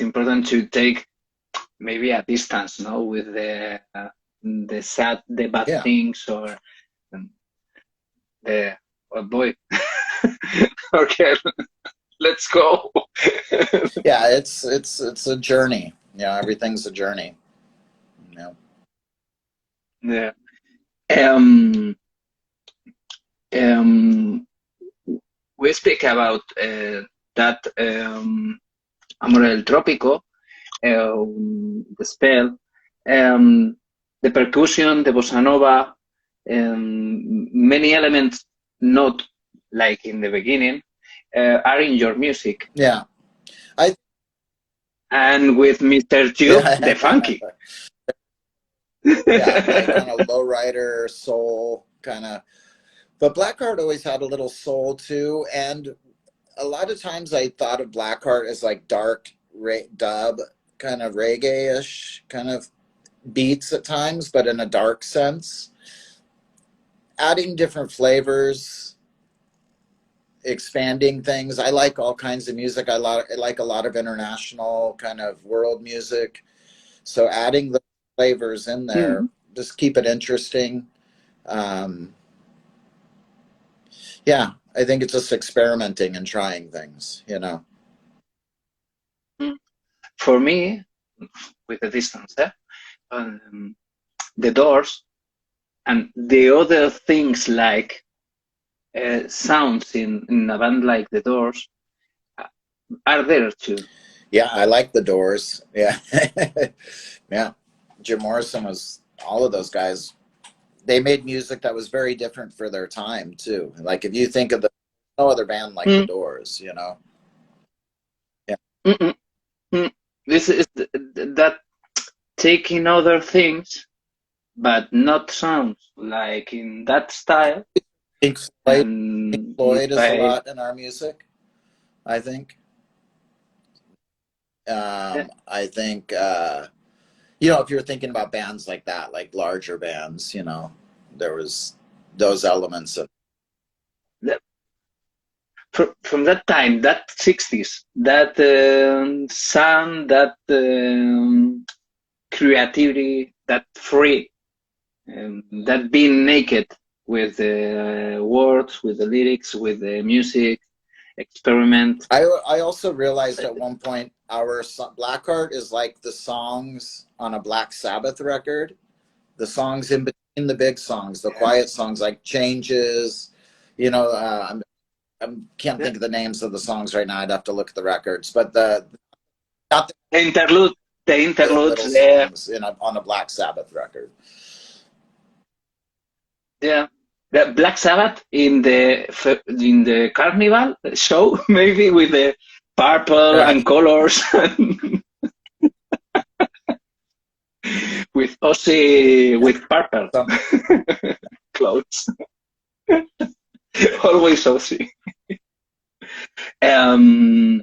A: important to take maybe a distance, no, with the sad, the bad
B: Yeah.
A: things, or the oh boy, okay, let's go.
B: Yeah. It's a journey. Yeah. Everything's a journey. You know?
A: Yeah. Um, um, we speak about that Amor del Trópico, the spell, um, the percussion, the bossa nova, many elements not like in the beginning are in your music.
B: Yeah. I,
A: And with Mr. Tube, the
B: yeah.
A: funky.
B: Yeah. Like kind of lowrider soul kind of, but Blackheart always had a little soul too. And a lot of times I thought of Blackheart as like dark dub, kind of reggae-ish kind of beats at times, but in a dark sense. Adding different flavors, expanding things. I like all kinds of music. I like a lot of international kind of world music. So adding the flavors in there,
A: Mm.
B: just keep it interesting. Um, yeah, I think it's just experimenting and trying things, you know.
A: For me, with the distance, um, the doors and the other things like sounds in a band like the Doors uh, are there too.
B: Yeah, I like the Doors. Yeah. Yeah. Jim Morrison was all of those guys. They made music that was very different for their time too. Like if you think of the no other band like the
A: Mm,
B: Doors, you know. Yeah.
A: mm, mm, mm. This is that taking other things, but not sounds like in that style,
B: Pink Floyd, Pink
A: and
B: Floyd is a lot in our music. I think.
A: Yeah.
B: I think, if you're thinking about bands like that, like larger bands, there was those elements of.
A: From that time, that 60s, that sound, that creativity, that free, that being naked with the words, with the lyrics, with the music, experiment.
B: I also realized at one point our Blackheart is like the songs on a Black Sabbath record, the songs in between the big songs, the quiet songs like Changes, I can't think of the names of the songs right now. I'd have to look at the records, but not
A: The interlude, the
B: the
A: interludes,
B: little songs on a Black Sabbath record.
A: yeah. The Black Sabbath in the Carnival show, maybe with the purple
B: Right.
A: and colors, with Ozzy with purple clothes. Always Ozzy. Um,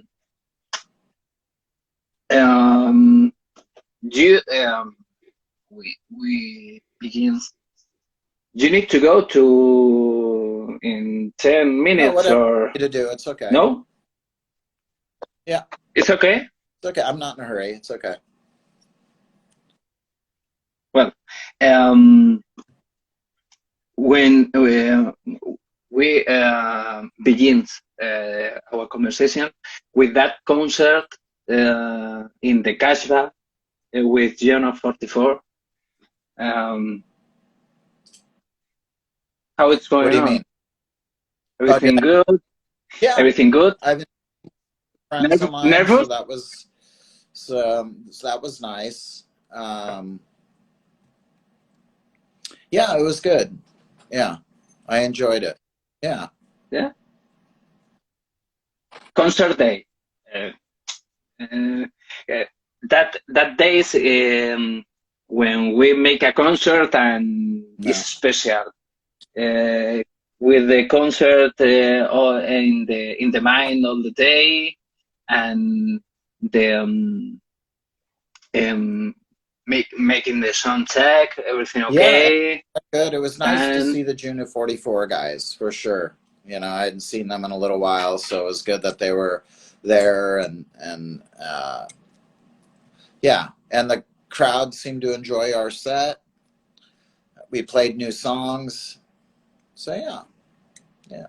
A: um, you we begin. You need to go to in 10
B: No,
A: minutes
B: whatever
A: or
B: you need to do, it's okay.
A: no?
B: Yeah,
A: It's okay.
B: it's okay. I'm not in a hurry. It's okay.
A: Well, when we begin our conversation with that concert in the Cashback with John 44. How it's
B: What
A: going
B: do you
A: on?
B: mean?
A: Everything good?
B: Yeah,
A: Everything good?
B: I've been friends of mine,
A: Nervous?
B: so that was nice. Yeah, it was good. Yeah, I enjoyed it. Yeah.
A: Yeah. Concert day. Uh, uh, uh, that days when we make a concert and it's
B: No.
A: special. With the concert all in the mind all the day, and the making the sound check, everything
B: Yeah,
A: okay,
B: good. It was nice to
A: and
B: see the Junior 44 guys for sure. I hadn't seen them in a little while, so it was good that they were there and yeah, and the crowd seemed to enjoy our set. We played new songs. So yeah.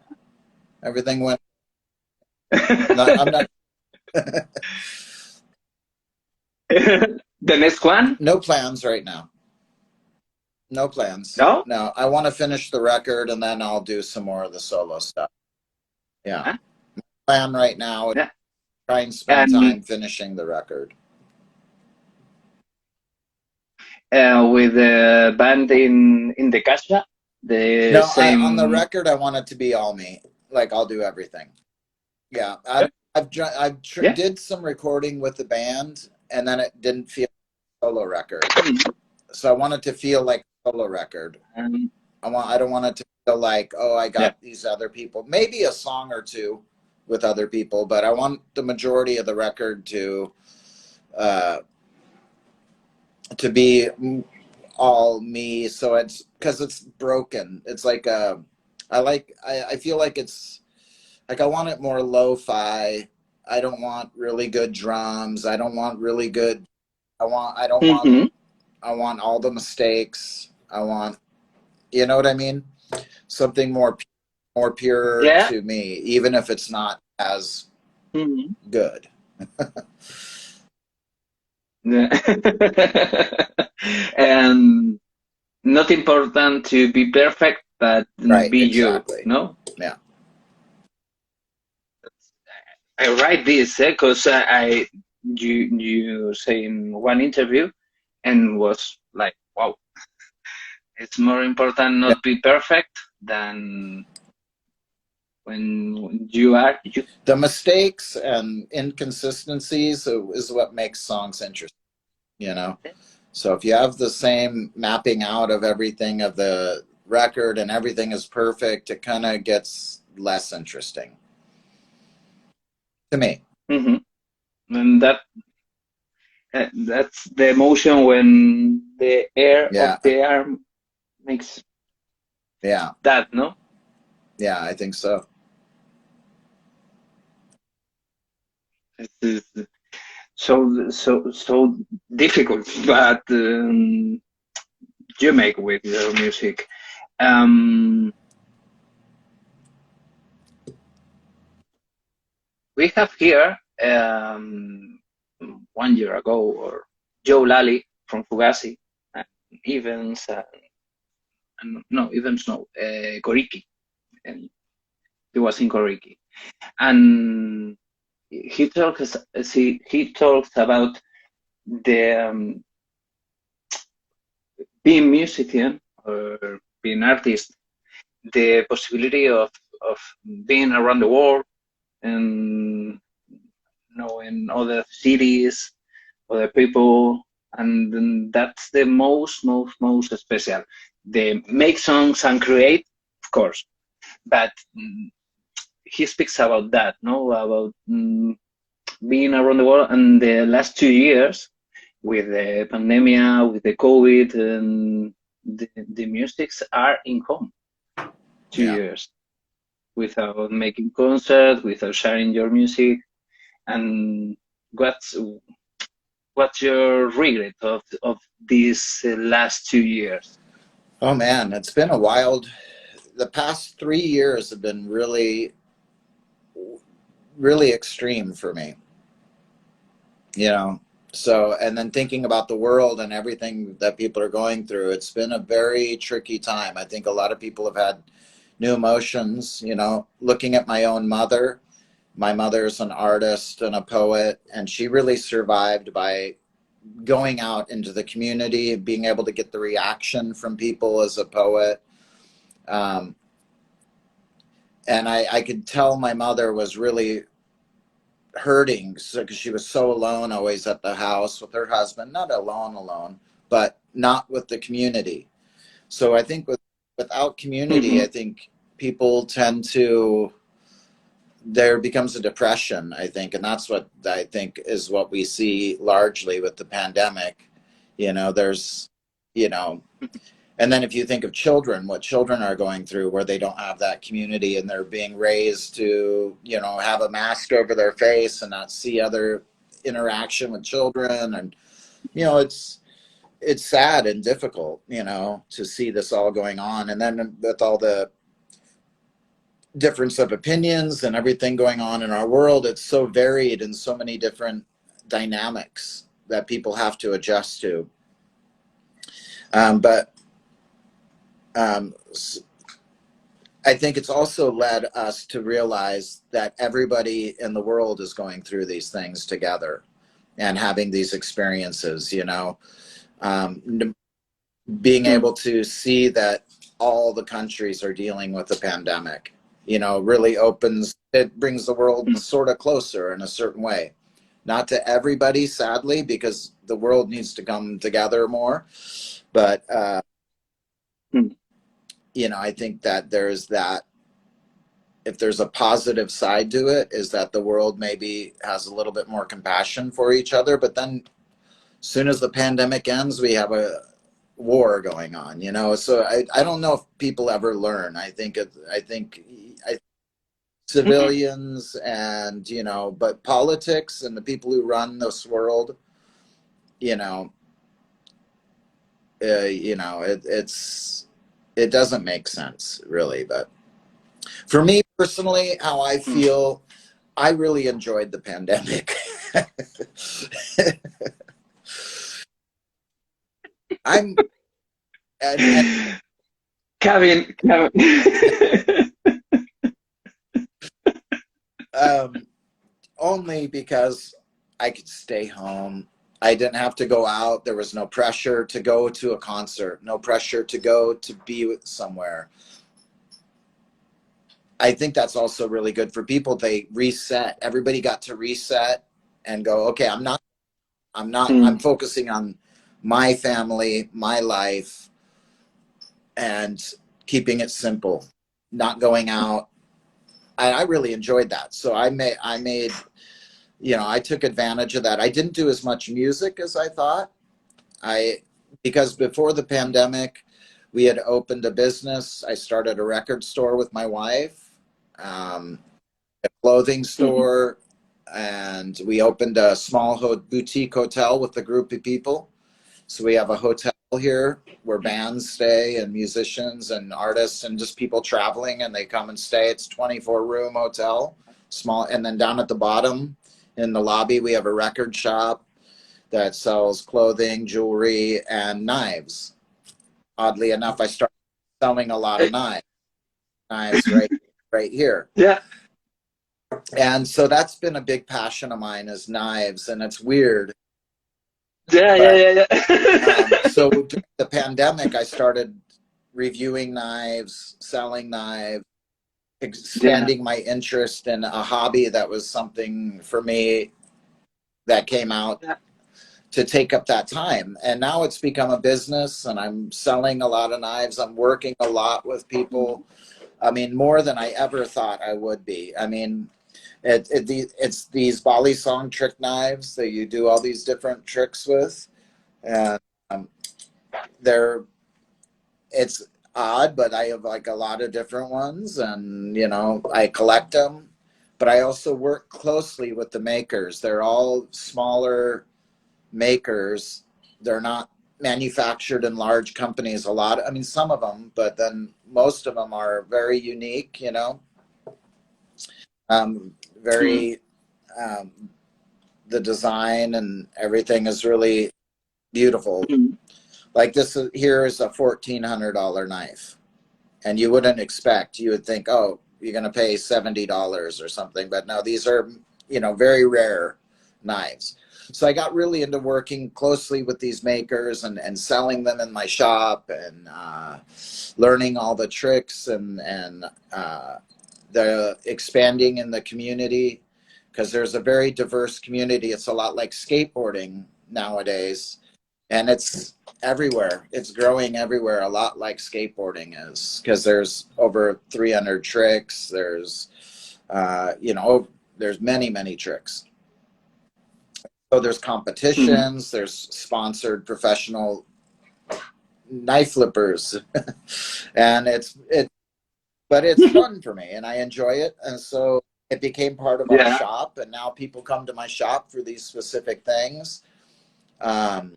B: Everything went I'm not
A: the next one?
B: no plans right now. No plans.
A: No?
B: No, I want to finish the record and then I'll do some more of the solo stuff. Yeah.
A: Huh?
B: Plan right now is
A: Yeah.
B: try and spend
A: And
B: time finishing the record.
A: with the band in the casa, the
B: No, on the
A: same.
B: record I want it to be all me. Like I'll do everything. Yeah,
A: Yeah.
B: did some recording with the band, and then it didn't feel like a solo record. So I want it to feel like a solo record. I don't want it to feel like, oh, I got these other people. Maybe a song or two with other people, but I want the majority of the record to be all me. So it's because it's broken. It's like I feel like it's like I want it more lo-fi. I don't want really good drums. I don't want really good. I don't want.
A: Mm-hmm.
B: I want all the mistakes. I want. You know what I mean? Something more pure
A: Yeah.
B: to me, even if it's not as good.
A: Yeah. And not important to be perfect, but
B: Right.
A: be you.
B: Exactly.
A: No.
B: Yeah.
A: I write this because you say in one interview, and was like, wow, it's more important
B: Yeah.
A: not be perfect than when you are you.
B: The mistakes and inconsistencies is what makes songs interesting. So if you have the same mapping out of everything of the record and everything is perfect, it kind of gets less interesting. to me.
A: Mm-hmm. And that's the emotion when the air of
B: Yeah,
A: the arm makes
B: yeah,
A: that, no?
B: yeah, I think so.
A: It's so difficult, but you make with your music. Um, we have here 1 year ago, or Joe Lally from Fugazi, and Evans, and no, Evans, no, Koriki, and he was in Koriki, and he talks about the being musician or being artist, the possibility of being around the world and knowing other cities, other people, and then that's the most special. They make songs and create, of course, but he speaks about that, no, about being around the world. And the last 2 years with the pandemic, with the COVID, and the musics are in home. two
B: Yeah.
A: years without making concerts, without sharing your music. And what's what's your regret of these last 2 years?
B: Oh man, it's been a wild. The past 3 years have been really, really extreme for me. You know, so and then thinking about the world and everything that people are going through, it's been a very tricky time. I think a lot of people have had new emotions. You know, looking at my own mother. My mother's an artist and a poet, and she really survived by going out into the community, being able to get the reaction from people as a poet. Um, and I could tell my mother was really hurting because she was so alone, always at the house with her husband, not alone, but not with the community. So I think without community,
A: Mm-hmm.
B: I think people tend to, there becomes a depression, I think, and that's what I think is what we see largely with the pandemic. You know, there's, you know, and then if you think of children, what children are going through where they don't have that community and they're being raised to, you know, have a mask over their face and not see other interaction with children. And, you know, it's sad and difficult, you know, to see this all going on. And then with all the difference of opinions and everything going on in our world, it's so varied and so many different dynamics that people have to adjust to. But I think it's also led us to realize that everybody in the world is going through these things together and having these experiences, you know, being able to see that all the countries are dealing with the pandemic, you know, really opens, it brings the world sort of closer in a certain way. Not to everybody, sadly, because the world needs to come together more. But, you know, I think that there's that, if there's a positive side to it, is that the world maybe has a little bit more compassion for each other. But then as soon as the pandemic ends, we have a war going on, you know. So I don't know if people ever learn. I think civilians and, you know, but politics and the people who run this world, you know, it doesn't make sense really. But for me personally, how I feel, I really enjoyed the pandemic. I'm and
A: Kevin.
B: only because I could stay home. I didn't have to go out. There was no pressure to go to a concert, no pressure to go to be somewhere. I think that's also really good for people. They reset. Everybody got to reset and go, okay, I'm focusing on my family, my life, and keeping it simple, not going out. I really enjoyed that. So I made you know, I took advantage of that. I didn't do as much music as I thought. Because before the pandemic, we had opened a business. I started a record store with my wife, a clothing
A: Mm-hmm.
B: store, and we opened a small boutique hotel with a group of people. So we have a hotel here where bands stay and musicians and artists and just people traveling, and they come and stay. It's 24-room hotel, small. And then down at the bottom in the lobby, we have a record shop that sells clothing, jewelry, and knives. Oddly enough, I started selling a lot of knives right here.
A: Yeah.
B: And so that's been a big passion of mine is knives, and it's weird.
A: Yeah,
B: But
A: yeah, yeah.
B: so during the pandemic, I started reviewing knives, selling knives,
A: Yeah.
B: expanding my interest in a hobby that was something for me that came out
A: Yeah.
B: to take up that time. And now it's become a business, and I'm selling a lot of knives. I'm working a lot with people. I mean, more than I ever thought I would be. I mean, it's these Bali song trick knives that you do all these different tricks with. And um, they're, it's odd, but I have like a lot of different ones, and you know, I collect them. But I also work closely with the makers. They're all smaller makers. They're not manufactured in large companies. A lot, I mean, some of them, but then most of them are very unique. You know,
A: Mm-hmm.
B: very um, the design and everything is really beautiful. Like here is a $1,400 knife, and you wouldn't expect. You would think, oh, you're going to pay $70 or something, but no, these are, you know, very rare knives. So I got really into working closely with these makers and selling them in my shop, and learning all the tricks, and the expanding in the community, because there's a very diverse community. It's a lot like skateboarding nowadays, and it's everywhere. It's growing everywhere, a lot like skateboarding is, because there's over 300 tricks. There's, you know, there's many tricks. So there's
A: Mm-hmm.
B: competitions. There's sponsored professional knife flippers, and but it's fun for me, and I enjoy it. And so it became part of our
A: Yeah.
B: shop, and now people come to my shop for these specific things. Um,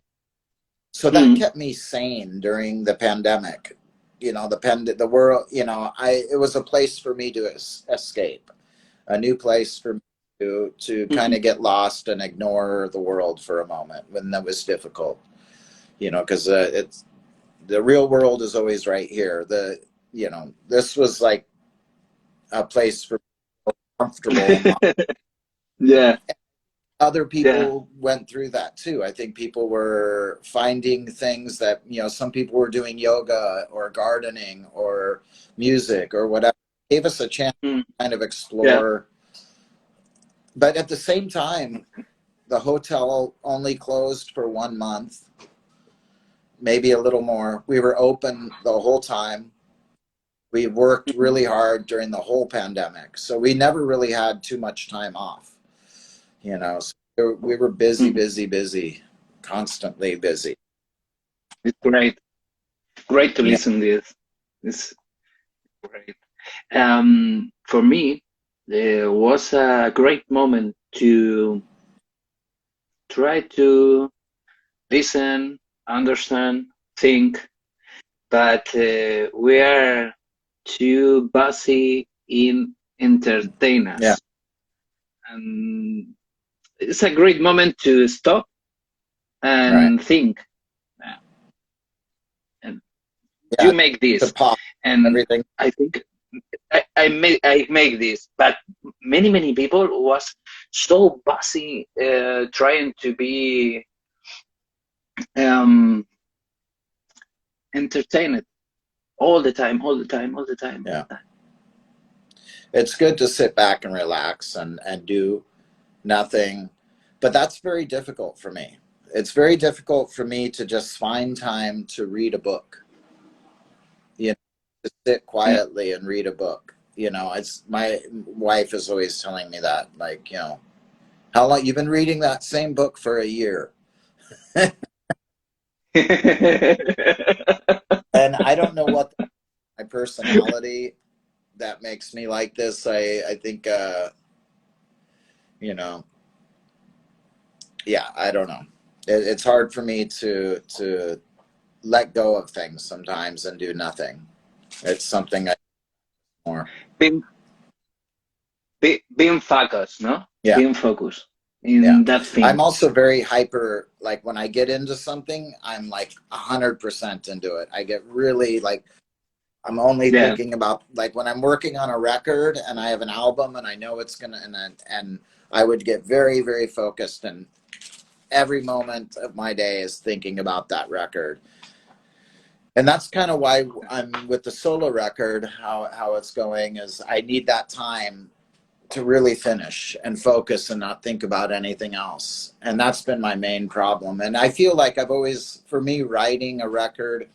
B: so that
A: Mm-hmm.
B: kept me sane during the pandemic. You know, the world. You know, it was a place for me to escape, a new place for me to kind
A: Mm-hmm.
B: of get lost and ignore the world for a moment when that was difficult. You know, because it's the real world is always right here. You know, this was like a place for comfortable.
A: Yeah.
B: Other
A: Yeah.
B: people went through that too. I think people were finding things that, you know, some people were doing yoga or gardening or music or whatever. It gave us a chance
A: Mm.
B: to kind of
A: Yeah.
B: explore. But at the same time, the hotel only closed for 1 month, maybe a little more. We were open the whole time. We worked
A: Mhm.
B: really hard during the whole pandemic. So we never really had too much time off, you know. So we were
A: Mhm.
B: busy, constantly busy.
A: It's great. Great to
B: Yeah.
A: listen this. It's great. For me, there was a great moment to try to listen, understand, think, but we are too busy in entertain
B: Yeah.
A: us. And it's a great moment to stop
B: Right.
A: and think. Uh, And you
B: Yeah.
A: make
B: To
A: this,
B: pop
A: and
B: everything.
A: I think I make this, but many people was so busy trying to be um, entertained all the time, all the time, all the time, all
B: Yeah.
A: the time.
B: It's good to sit back and relax and do nothing. But that's very difficult for me. It's very difficult for me to just find time to read a book, you know, to sit
A: Yeah.
B: quietly and read a book. You know, it's my wife is always telling me that, like, you know, How long you've been reading that same book for a year? And I don't know what my personality that makes me like this. I think you know, yeah, I don't know. It's hard for me to let go of things sometimes and do nothing. It's something I more.
A: being, being focused, no?
B: Yeah.
A: Being focused
B: Yeah.
A: in that thing.
B: I'm also very hyper, like when I get into something, I'm like 100% into it. I get really like, I'm only
A: Yeah.
B: thinking about like when I'm working on a record and I have an album and I know it's gonna, and I would get very, very focused, and every moment of my day is thinking about that record. And that's kind of why I'm with the solo record, how it's going is I need that time to really finish and focus and not think about anything else. And that's been my main problem. And I feel like I've always, for me, writing a record,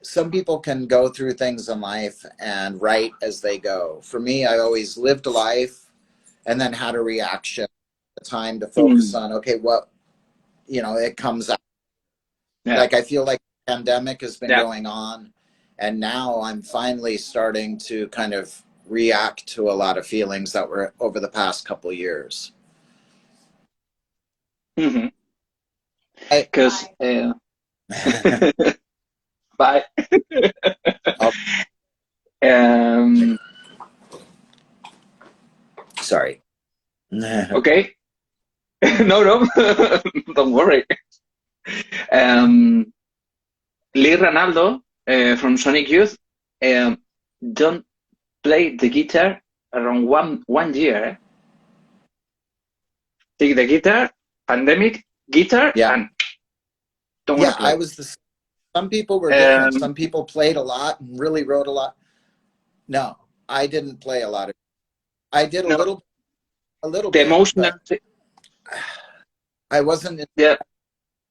B: some people can go through things in life and write as they go. For me, I always lived life and then had a reaction, a time to focus on, okay, what, you know, it comes out.
A: Yeah.
B: Like I feel like the pandemic has been
A: Yeah.
B: going on, and now I'm finally starting to kind of react to a lot of feelings that were over the past couple of years.
A: Because bye.
B: Sorry.
A: Okay. No, don't worry. Lee Ranaldo from Sonic Youth don't play the guitar around one year. Take the guitar, pandemic, guitar,
B: Yeah.
A: and don't want to play.
B: I was some people were different. Some people played a lot and really wrote a lot. No, I didn't play a lot. I did a little
A: the
B: bit.
A: Emotional.
B: I wasn't.
A: Yeah.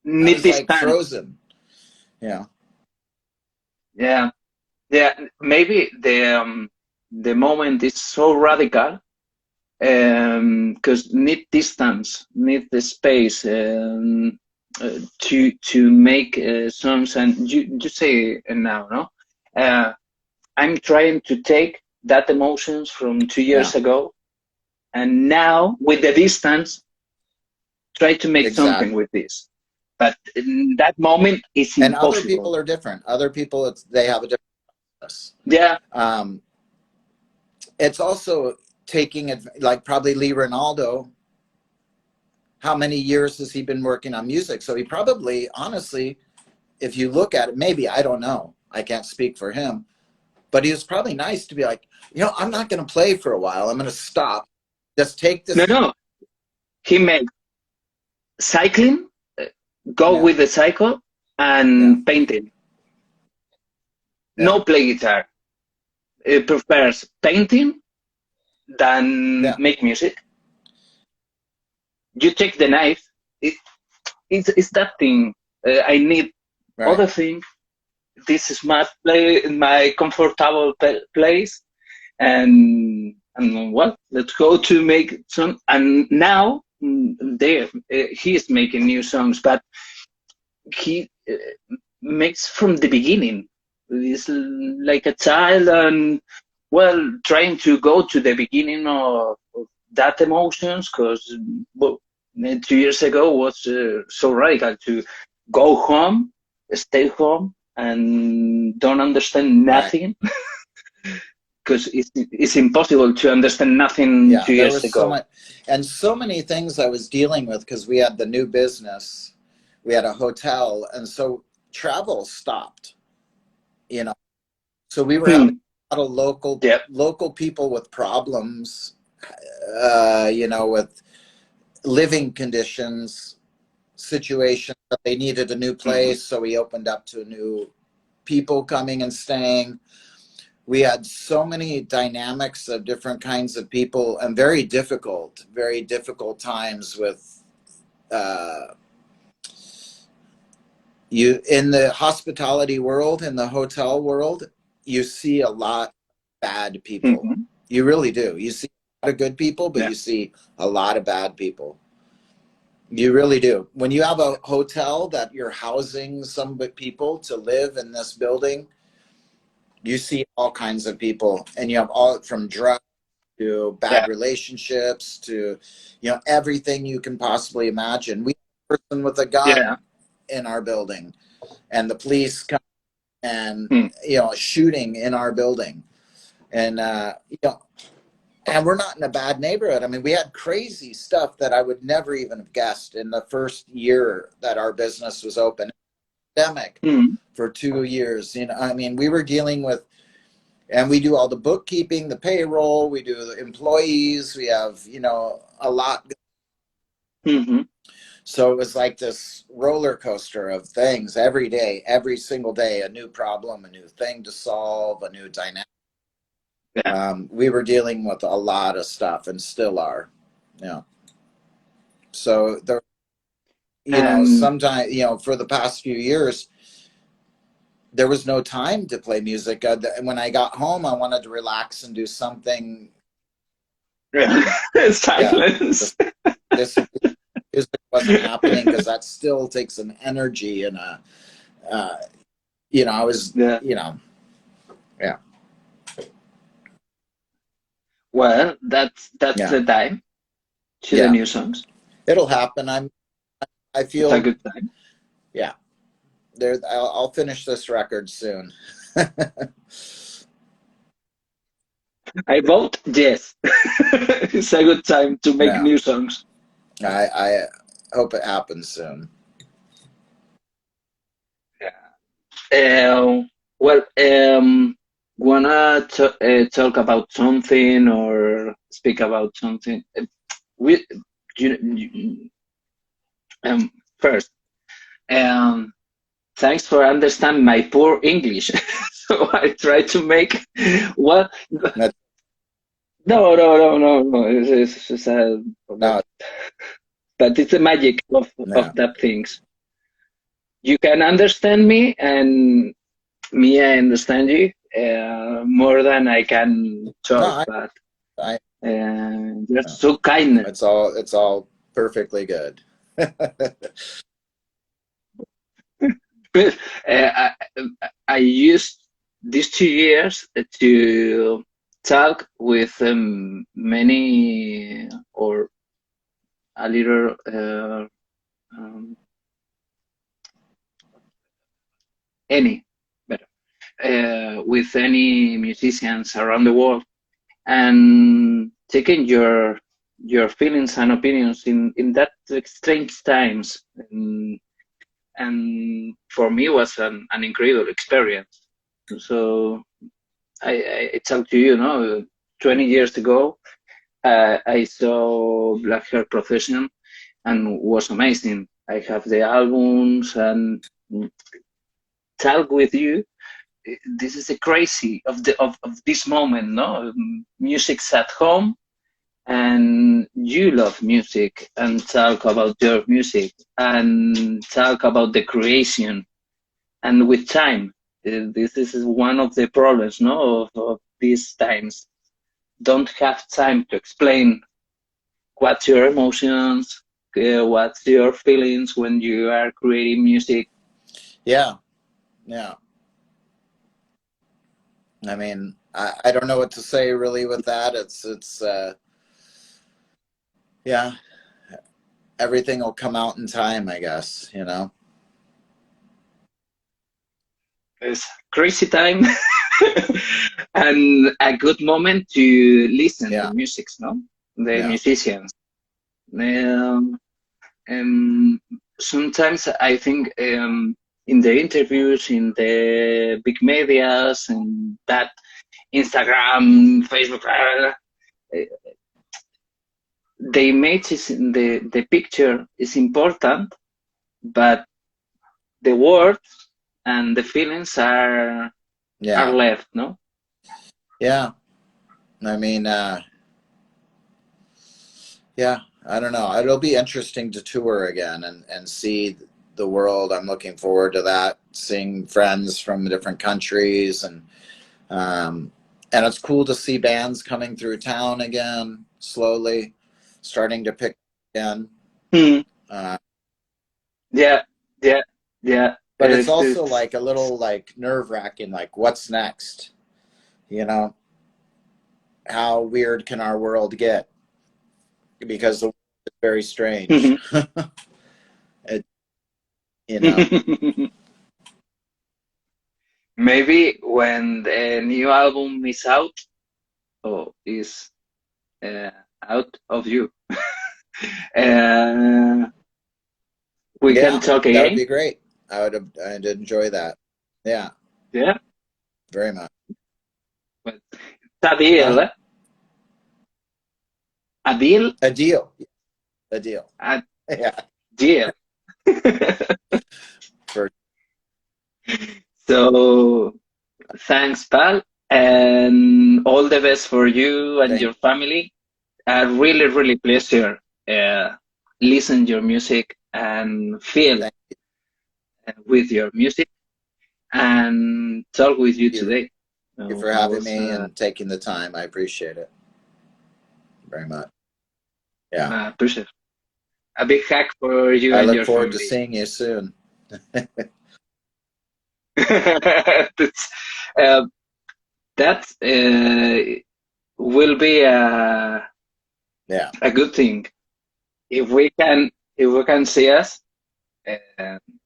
B: I was like frozen. Yeah.
A: Yeah. Yeah. Maybe the moment is so radical because need distance, need the space to make songs. And you say now, no? I'm trying to take that emotions from 2 years ago, and now with the distance, try to make something with this. But in that moment, it's impossible.
B: And other people are different. Other people, they have a different process.
A: Yeah.
B: It's also taking it, like probably Lee Ranaldo. How many years has he been working on music? So he probably, honestly, if you look at it, maybe, I don't know. I can't speak for him. But he was probably nice to be like, you know, I'm not going to play for a while. I'm going to stop. Just take this.
A: No. He made cycling, go with the cycle, and painting. No play guitar. He prefers painting than make music. You take the knife. It's that thing. I need other thing. This is my comfortable place, and well, let's go to make some. And now he is making new songs, but he makes from the beginning. He's like a child, and well, trying to go to the beginning of that emotions, because 2 years ago was so radical to go home, stay home, and don't understand nothing. Because it's impossible to understand nothing 2 years ago.
B: So many things I was dealing with, because we had the new business, we had a hotel, and so travel stopped, you know. So we were having a lot of local people with problems, you know, with living conditions, situations that they needed a new place. So we opened up to new people coming and staying. We had so many dynamics of different kinds of people, and very difficult times with you in the hospitality world, in the hotel world. You see a lot of bad people. You really do. You see of good people, but
A: Yeah.
B: you see a lot of bad people. You really do. When you have a hotel that you're housing some people to live in this building, you see all kinds of people, and you have all from drugs to
A: Yeah.
B: bad relationships to, everything you can possibly imagine. We had a person with a gun
A: Yeah.
B: in our building, and the police come and,
A: Hmm.
B: shooting in our building. And, and we're not in a bad neighborhood. I mean, we had crazy stuff that I would never even have guessed in the first year that our business was open. Pandemic
A: Hmm.
B: for 2 years. I mean, we were dealing with, and we do all the bookkeeping, the payroll, we do the employees, we have, a lot.
A: Hmm.
B: So it was like this roller coaster of things every day, every single day, a new problem, a new thing to solve, a new dynamic.
A: Yeah.
B: We were dealing with a lot of stuff and still are. Yeah. So there,
A: And
B: sometimes, for the past few years, there was no time to play music. When I got home, I wanted to relax and do something. Yeah.
A: silence.
B: This music wasn't happening because that still takes some energy and uh, I was,
A: Yeah.
B: yeah,
A: Well, that's
B: yeah,
A: the time to the
B: yeah.
A: new songs.
B: It'll happen. I
A: It's a
B: feel,
A: good time.
B: yeah, there, I'll finish this record soon.
A: I vote yes. It's a good time to make
B: Yeah.
A: new songs.
B: I hope it happens soon.
A: Well, wanna talk about something or speak about something? We, you, first, um, thanks for understanding my poor English. So I try to make what?
B: That,
A: No. It's
B: no,
A: but it's the magic of
B: no,
A: that things. You can understand me, and me I understand you more than I can
B: no.
A: talk. But
B: I
A: you're
B: no.
A: so kind.
B: It's all perfectly good.
A: But I used these 2 years to talk with many or a little any better with any musicians around the world and taking your feelings and opinions in that strange times and for me was an incredible experience. So it's up to you, no? 20 years ago, I saw Black Hair Procession and was amazing. I have the albums and talk with you. This is the crazy of this moment, no? Music's at home and you love music and talk about your music and talk about the creation and with time. This is one of the problems, no, of these times. Don't have time to explain what's your emotions, what's your feelings when you are creating music.
B: Yeah, yeah. I mean, I don't know what to say really with that. It's yeah, everything will come out in time, I guess,
A: It's crazy time and a good moment to listen the
B: Yeah,
A: music, no? The
B: yeah,
A: musicians. Um, Sometimes I think in the interviews, in the big medias, and that Instagram, Facebook, the image is the picture is important, but the words and the feelings are
B: yeah,
A: left, no?
B: yeah. I mean, yeah, I don't know. It'll be interesting to tour again and see the world. I'm looking forward to that, seeing friends from different countries, um, and it's cool to see bands coming through town again. slowly starting to pick again.
A: Hmm.
B: Uh,
A: Yeah, yeah, yeah.
B: but it's also
A: It's
B: like a little like nerve wracking, like what's next? You know, how weird can our world get? Because the world is very strange. it, you know,
A: maybe when the new album is out or is uh, out of you, uh, we can
B: yeah,
A: talk
B: that would
A: again.
B: be great. I'd enjoy that. Yeah,
A: Yeah,
B: very much.
A: but it's a deal,
B: Huh?
A: eh? A deal,
B: A deal. A deal.
A: a
B: Yeah.
A: deal.
B: For
A: So thanks, pal, and all the best for you and
B: thank
A: your family. A really, really pleasure uh, listen your music and feel
B: thank
A: with your music and talk with you
B: you.
A: today.
B: You
A: So
B: for
A: it
B: having
A: was
B: me and taking the time. I appreciate it very much. Yeah.
A: a pleasure. A big hug for you
B: I
A: and
B: look
A: your
B: forward to
A: family.
B: seeing you soon.
A: That's, uh, that will be
B: Yeah.
A: a good thing if we can see us.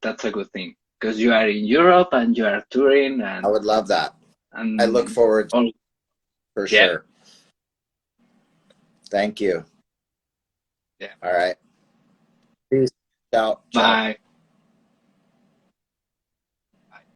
A: That's a good thing because you are in Europe and you are touring
B: I would love that. I look
A: and
B: forward to
A: all.
B: it for
A: Yeah,
B: sure. Thank you.
A: yeah.
B: All right. Peace. Ciao. Ciao.
A: Bye.